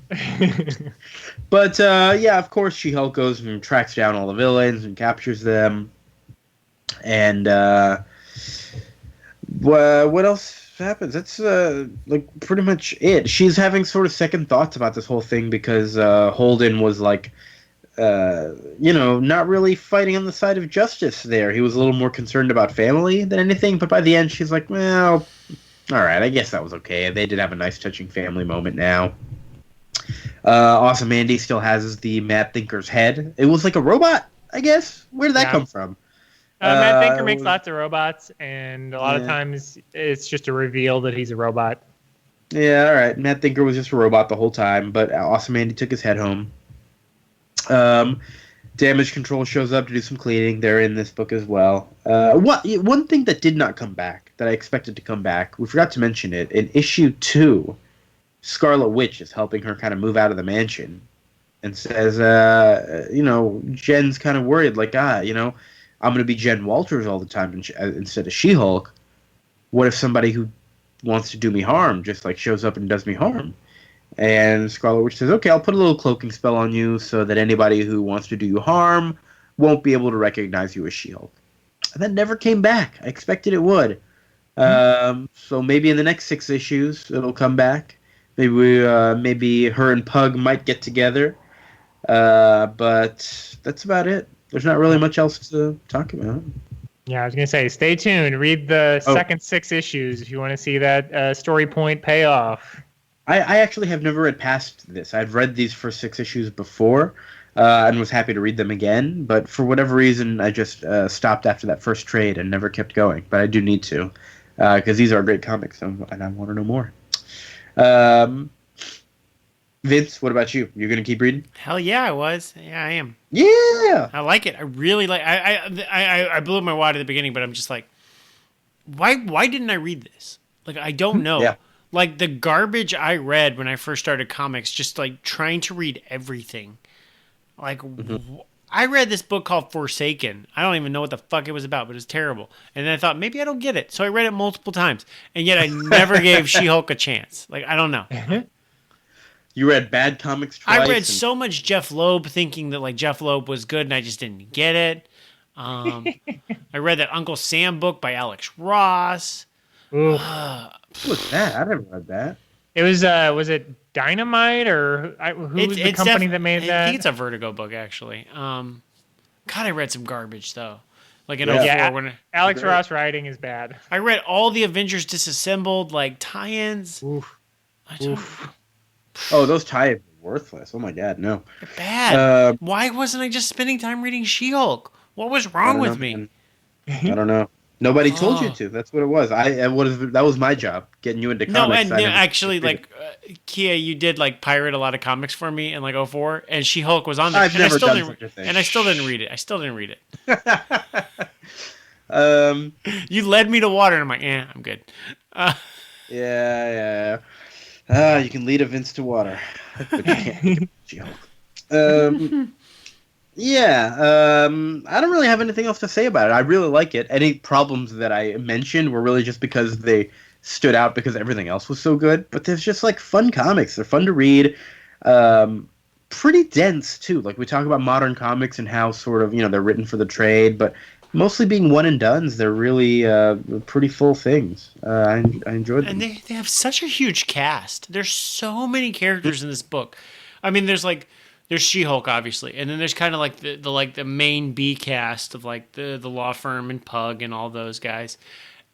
yeah, of course, She-Hulk goes and tracks down all the villains and captures them. And what else happens? That's like pretty much it. She's having sort of second thoughts about this whole thing because Holden was like, not really fighting on the side of justice there. He was a little more concerned about family than anything. But by the end, she's like, well, all right, I guess that was okay. They did have a nice, touching family moment now. Awesome Andy still has the Mad Thinker's head. It was like a robot, I guess. Where did that come from? Matt Thinker makes lots of robots, and a lot of Yeah. times it's just a reveal that he's a robot. Yeah, all right. Matt Thinker was just a robot the whole time, but Awesome Andy took his head home. Damage Control shows up to do some cleaning. They're in this book as well. One thing that did not come back that I expected to come back, we forgot to mention it. In issue 2, Scarlet Witch is helping her kind of move out of the mansion, and says, Jen's kind of worried, like, I'm going to be Jen Walters all the time instead of She-Hulk. What if somebody who wants to do me harm just like shows up and does me harm? And Scarlet Witch says, okay, I'll put a little cloaking spell on you so that anybody who wants to do you harm won't be able to recognize you as She-Hulk. And that never came back. I expected it would. So maybe in the next 6 issues it'll come back. Maybe her and Pug might get together. But that's about it. There's not really much else to talk about. Yeah, I was going to say, stay tuned. Read the second 6 issues if you want to see that story point pay off. I actually have never read past this. I've read these first 6 issues before and was happy to read them again. But for whatever reason, I just stopped after that first trade and never kept going. But I do need to because these are great comics and I want to know more. Vince, what about you? You're going to keep reading? Hell yeah, I was. Yeah, I am. Yeah! I like it. I really like. I blew my wad at the beginning, but I'm just like, why didn't I read this? Like, I don't know. Yeah. Like the garbage I read when I first started comics, just like trying to read everything. Like, I read this book called Forsaken. I don't even know what the fuck it was about, but it was terrible. And then I thought maybe I don't get it, so I read it multiple times, and yet I never gave She-Hulk a chance. Like, I don't know. You read bad comics twice? I read so much Jeff Loeb thinking that like Jeff Loeb was good, and I just didn't get it. I read that Uncle Sam book by Alex Ross. What's that? I never read that. It was it Dynamite or who was the company that made that? I think it's a Vertigo book actually. God, I read some garbage though. Like in Yeah, 04 when Alex Ross writing is bad. I read all the Avengers Disassembled like tie-ins. Oof. Oh, those tie-ins are worthless. Oh my god, no. They're bad. Why wasn't I just spending time reading She-Hulk? What was wrong with me? I don't know. Nobody told you to. That's what it was. That was my job, getting you into comics. No, and actually, like, Kia, you did like pirate a lot of comics for me in like 04, and She-Hulk was on there. I've never done such a thing. And I still didn't read it. You led me to water, and I'm like, I'm good. Yeah. You can lead a Vince to water, but you can't She-Hulk. I don't really have anything else to say about it. I really like it. Any problems that I mentioned were really just because they stood out because everything else was so good. But there's just like fun comics. They're fun to read. Pretty dense too. Like we talk about modern comics and how sort of, they're written for the trade, but mostly being one and dones, they're really pretty full things. I enjoyed them. And they have such a huge cast. There's so many characters in this book. I mean, there's She-Hulk, obviously, and then there's kind of like the main B cast of like the law firm and Pug and all those guys,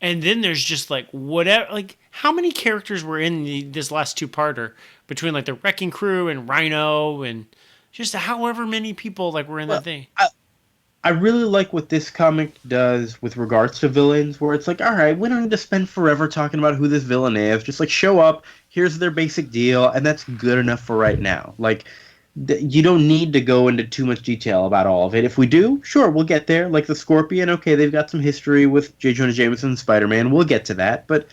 and then there's just like whatever. Like, how many characters were in this last 2-parter between like the Wrecking Crew and Rhino and just however many people like were in that thing. I really like what this comic does with regards to villains, where it's like, all right, we don't need to spend forever talking about who this villain is. Just like show up, here's their basic deal, and that's good enough for right now. Like. You don't need to go into too much detail about all of it. If we do, sure, we'll get there. Like the Scorpion, okay, they've got some history with J. Jonah Jameson and Spider-Man. We'll get to that. But,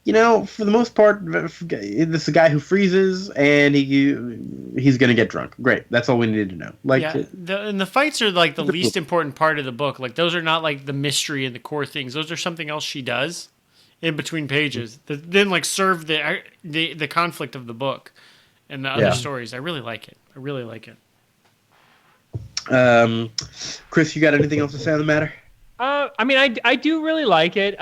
for the most part, this is a guy who freezes, and he's going to get drunk. Great. That's all we needed to know. Like, yeah, and the fights are like the least important part of the book. Like those are not like the mystery and the core things. Those are something else she does in between pages that then like serve the conflict of the book. And the other stories, I really like it. Chris, you got anything else to say on the matter? I mean, I do really like it.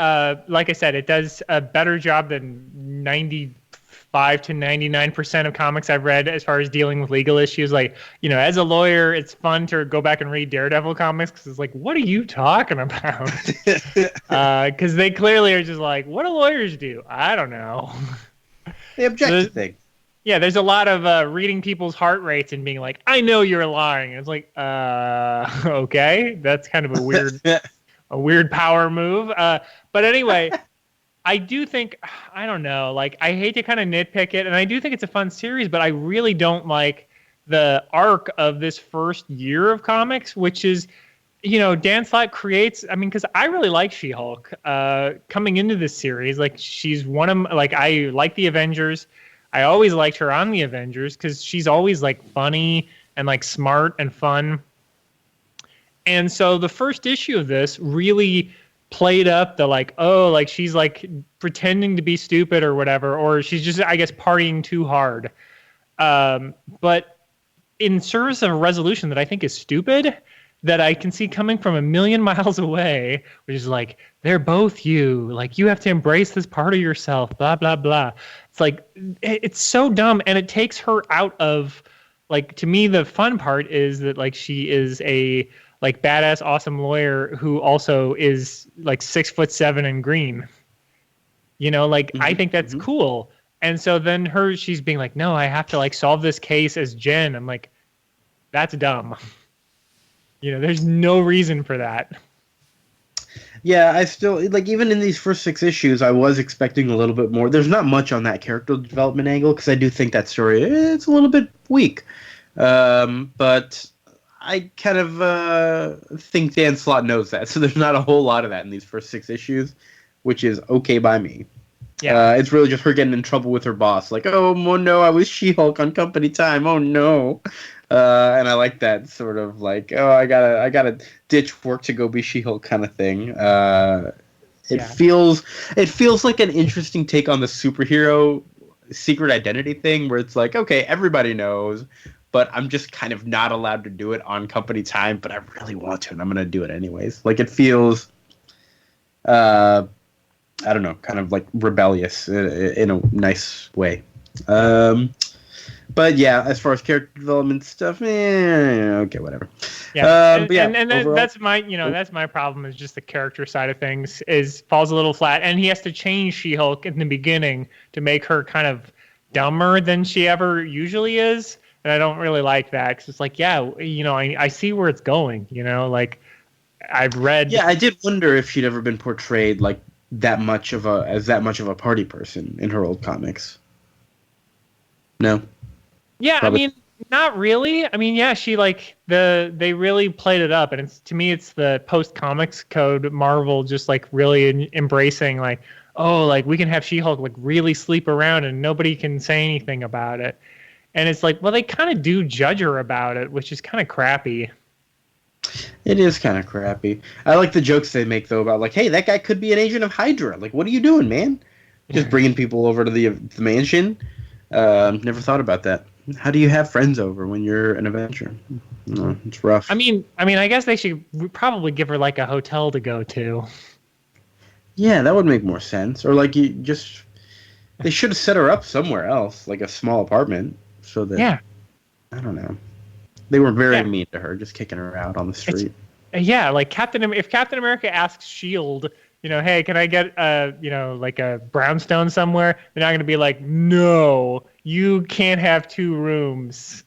Like I said, it does a better job than 95 to 99% of comics I've read as far as dealing with legal issues. Like, as a lawyer, it's fun to go back and read Daredevil comics because it's like, what are you talking about? Because they clearly are just like, what do lawyers do? I don't know. They object to things. Yeah, there's a lot of reading people's heart rates and being like, I know you're lying. And it's like, okay, that's kind of a a weird power move. But anyway, I do think, I don't know, like I hate to kind of nitpick it, and I do think it's a fun series, but I really don't like the arc of this first year of comics, which is, Dan Slott creates, I mean, because I really like She-Hulk coming into this series. Like, she's one of, like, I like the Avengers. I always liked her on the Avengers because she's always, like, funny and, like, smart and fun. And so the first issue of this really played up the, like, oh, like, she's, like, pretending to be stupid or whatever, or she's just, I guess, partying too hard. But in service of a resolution that I think is stupid, that I can see coming from a million miles away, which is like, they're both you. Like, you have to embrace this part of yourself, blah, blah, blah. It's like, it's so dumb. And it takes her out of, like, to me, the fun part is that, like, she is a, like, badass, awesome lawyer who also is, like, 6'7" and green. Like, I think that's cool. And so then she's being like, no, I have to, like, solve this case as Jen. I'm like, that's dumb. There's no reason for that. Yeah, I still, like, even in these first 6 issues, I was expecting a little bit more. There's not much on that character development angle, because I do think that story, it's a little bit weak. But I kind of think Dan Slott knows that, so there's not a whole lot of that in these first 6 issues, which is okay by me. Yeah, it's really just her getting in trouble with her boss. Like, oh no, I was She-Hulk on company time. Oh no. And I like that sort of like, oh, I gotta ditch work to go be She-Hulk kind of thing. It feels like an interesting take on the superhero secret identity thing, where it's like, okay, everybody knows, but I'm just kind of not allowed to do it on company time, but I really want to, and I'm gonna do it anyways. Like, it feels, I don't know, kind of like rebellious in a nice way. But yeah, as far as character development stuff, okay, whatever. Yeah, but yeah, and overall, that's my problem, is just the character side of things falls a little flat, and he has to change She-Hulk in the beginning to make her kind of dumber than she ever usually is, and I don't really like that, because it's like, yeah, I see where it's going, like I've read. Yeah, I did wonder if she'd ever been portrayed like that much of a party person in her old comics. No. Yeah, Probably. I mean, not really. I mean, yeah, she they really played it up, and to me it's the post comics code Marvel just like really embracing, like, oh, like we can have She-Hulk like really sleep around and nobody can say anything about it. And it's like, well, they kind of do judge her about it, which is kind of crappy. It is kind of crappy. I like the jokes they make, though, about, like, hey, that guy could be an agent of Hydra. Like, what are you doing, man? Just bringing people over to the mansion? Never thought about that. How do you have friends over when you're an Avenger? No, it's rough. I mean, I guess they should probably give her, like, a hotel to go to. Yeah, that would make more sense. Or, like, they should have set her up somewhere else, like a small apartment, so that... Yeah. I don't know. They were very mean to her, just kicking her out on the street. Yeah, like if Captain America asks S.H.I.E.L.D., hey, can I get like a brownstone somewhere? They're not going to be like, no, you can't have 2 rooms.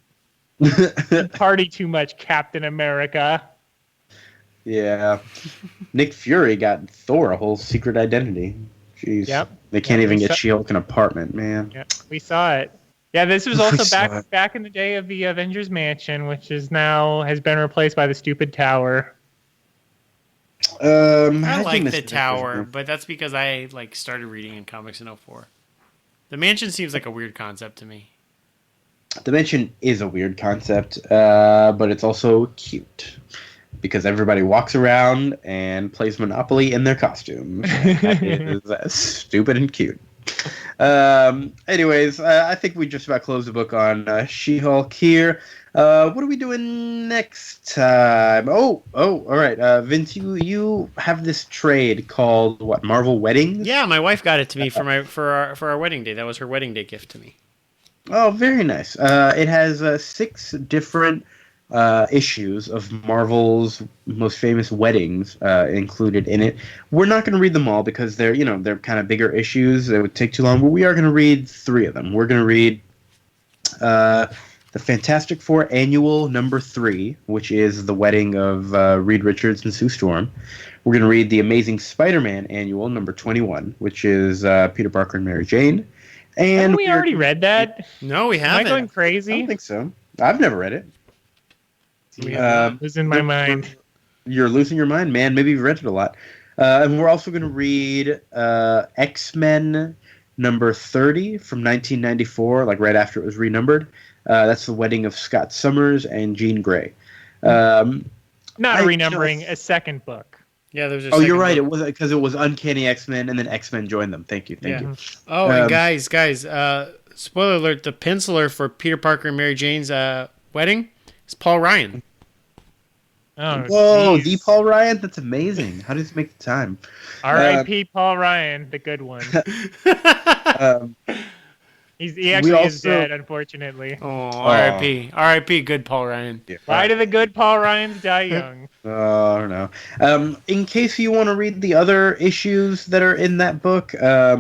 You party too much, Captain America. Yeah. Nick Fury got Thor a whole secret identity. Jeez. Yep. They can't even get She-Hulk an apartment, man. Yep, we saw it. Yeah, this was also back in the day of the Avengers Mansion, which has been replaced by the stupid tower. I like the tower, but that's because I started reading in comics in 2004. The mansion seems like a weird concept to me. The mansion is a weird concept, but it's also cute because everybody walks around and plays Monopoly in their costumes. That is stupid and cute. Anyways, I think we just about closed the book on She-Hulk here. What are we doing next time? Oh, all right. Vince, you have this trade called what? Marvel Weddings? Yeah, my wife got it to me for our wedding day. That was her wedding day gift to me. Oh, very nice. It has 6 different issues of Marvel's most famous weddings included in it. We're not going to read them all because they're kind of bigger issues. It would take too long, but we are going to read 3 of them. We're going to read the Fantastic Four Annual number 3, which is the wedding of Reed Richards and Sue Storm. We're going to read the Amazing Spider-Man Annual number 21, which is Peter Parker and Mary Jane. And haven't we already read that? No, we Am haven't. I going I crazy? don't think so. I've never read it. Losing my mind. You're losing your mind, man. Maybe you've read it a lot. And we're also going to read X-Men number 30 from 1994, like right after it was renumbered. That's the wedding of Scott Summers and Jean Grey. Not a renumbering, a second book. Yeah, there's. Oh, you're right. It was because it was Uncanny X-Men, and then X-Men joined them. Thank you. Oh, and guys, spoiler alert: the penciler for Peter Parker and Mary Jane's wedding is Paul Ryan. Oh, whoa, geez. the Paul Ryan? That's amazing. How does he make the time? R.I.P. Paul Ryan, the good one. He actually is dead, unfortunately. Oh, R.I.P. R.I.P. Good Paul Ryan. Yeah. Why do the good Paul Ryans die young? I don't know. In case you want to read the other issues that are in that book, yeah,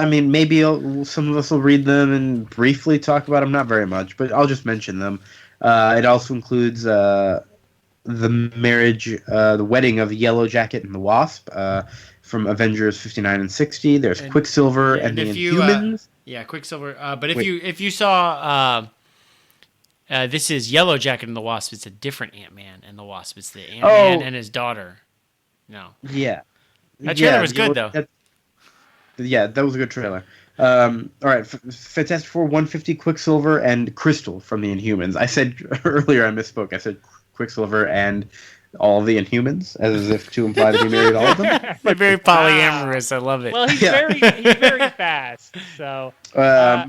I mean, maybe some of us will read them and briefly talk about them. Not very much, but I'll just mention them. It also includes the marriage, the wedding of Yellow Jacket and the Wasp from Avengers 59 and 60. There's Quicksilver and the Inhumans. Quicksilver. But if you saw, this is Yellow Jacket and the Wasp. It's a different Ant-Man and the Wasp. It's the Ant-Man and his daughter. No. Yeah. That trailer was good, though. Yeah, that was a good trailer. All right, Fantastic Four 150, Quicksilver, and Crystal from the Inhumans. I said earlier, I misspoke. I said Quicksilver and all of the Inhumans, as if to imply that he married all of them. They're very polyamorous. I love it. Well, he's very fast. So,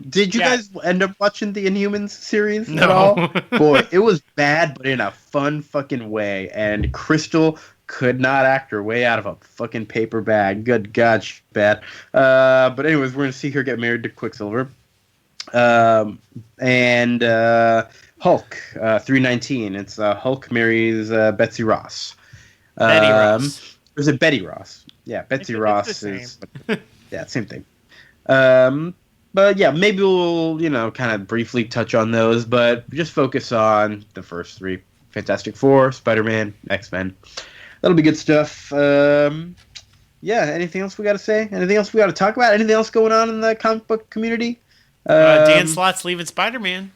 did you guys end up watching the Inhumans series No. at all? Boy, it was bad, but in a fun fucking way. And Crystal could not act her way out of a fucking paper bag. Good God, she's bad. But anyways, we're gonna see her get married to Quicksilver. And Hulk 319. It's Hulk marries Betsy Ross. Betty Ross. Or is it Betty Ross? Yeah, Betsy Ross is. Yeah, same thing. But yeah, maybe we'll kind of briefly touch on those, but just focus on the first 3: Fantastic Four, Spider-Man, X-Men. That'll be good stuff. Yeah. Anything else we got to say? Anything else we got to talk about? Anything else going on in the comic book community? Dan Slott's leaving Spider-Man.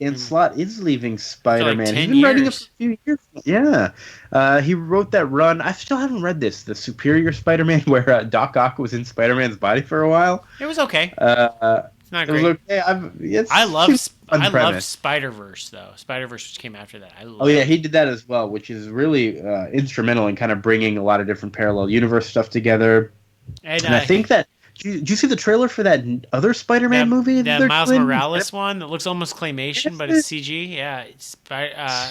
Dan Slott is leaving Spider-Man. Like 10 He's been writing it years. for a few years. Yeah. He wrote that run. I still haven't read this, the Superior Spider-Man, where Doc Ock was in Spider-Man's body for a while. It was okay. It's not It was great. okay. I love premise. Spider-Verse, though. Spider-Verse, which came after that. Oh, yeah, he did that as well, which is really instrumental in kind of bringing a lot of different parallel universe stuff together. And I think that... Did you see the trailer for that other Spider-Man movie? That Miles Morales one that looks almost claymation, but it's CG. Yeah, it's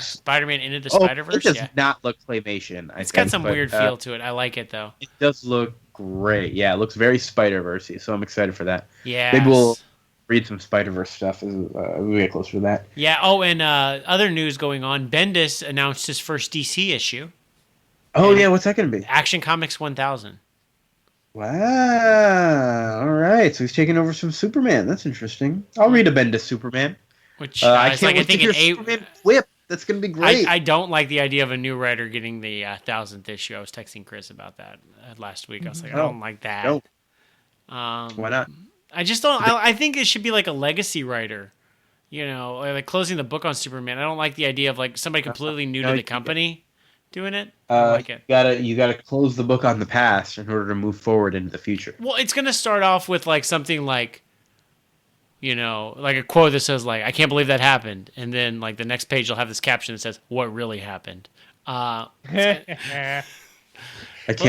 Spider-Man Into the Spider-Verse. It does not look claymation. It's got some weird feel to it. I like it, though. It does look great. Yeah, it looks very Spider-Verse-y, so I'm excited for that. Yeah. Maybe we'll read some Spider-Verse stuff as we get closer to that. Yeah, and other news going on. Bendis announced his first DC issue. Oh, yeah, what's that going to be? Action Comics 1000. Wow. All right. So he's taking over some Superman. That's interesting. I'll read a Bendis Superman. Which I is can't like, wait to hear Superman flip. That's going to be great. I don't like the idea of a new writer getting the 1000th issue. I was texting Chris about that last week. I was like, I don't like that. Don't. Why not? I just don't. I think it should be like a legacy writer. Like closing the book on Superman. I don't like the idea of like somebody completely new to the company doing it. I don't like it. You gotta close the book on the past in order to move forward into the future. Well, it's gonna start off with like something like, like a quote that says like, "I can't believe that happened," and then like the next page will have this caption that says, "What really happened." I can't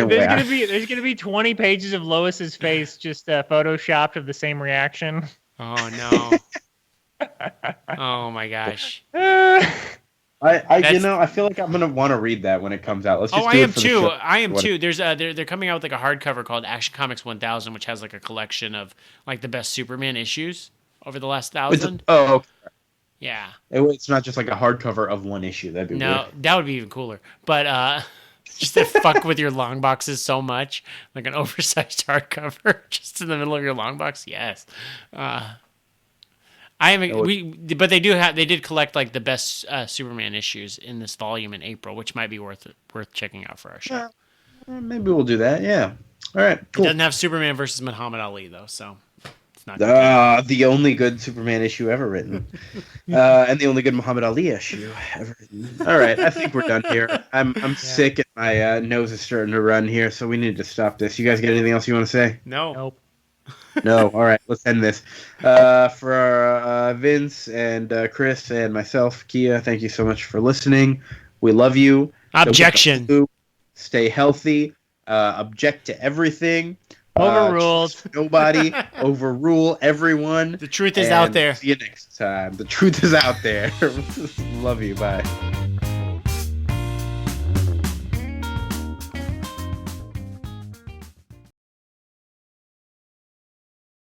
wait. There's gonna be 20 pages of Lois's face just photoshopped of the same reaction. Oh no! Oh my gosh! I feel like I'm gonna want to read that when it comes out. Let's just I am too. I am too. There's they're coming out with like a hardcover called Action Comics 1000, which has like a collection of like the best Superman issues over the last 1,000. Okay. Yeah. It's not just like a hardcover of one issue. That'd be weird. That would be even cooler. But just to fuck with your long boxes so much, like an oversized hardcover just in the middle of your long box. Yes. I haven't. But they did collect like the best Superman issues in this volume in April, which might be worth checking out for our show. Maybe we'll do that. Yeah. All right. Cool. It doesn't have Superman versus Muhammad Ali though, so it's not. The only good Superman issue ever written, and the only good Muhammad Ali issue ever written. All right, I think we're done here. I'm sick and my nose is starting to run here, so we need to stop this. You guys got anything else you want to say? No. Nope. No. All right, let's end this. For Vince and Chris and myself, Kia, thank you so much for listening. We love you. Objection. Stay healthy. Object to everything. Overruled. Nobody. Overrule everyone. The truth is out there. See you next time. The truth is out there. Love you. Bye.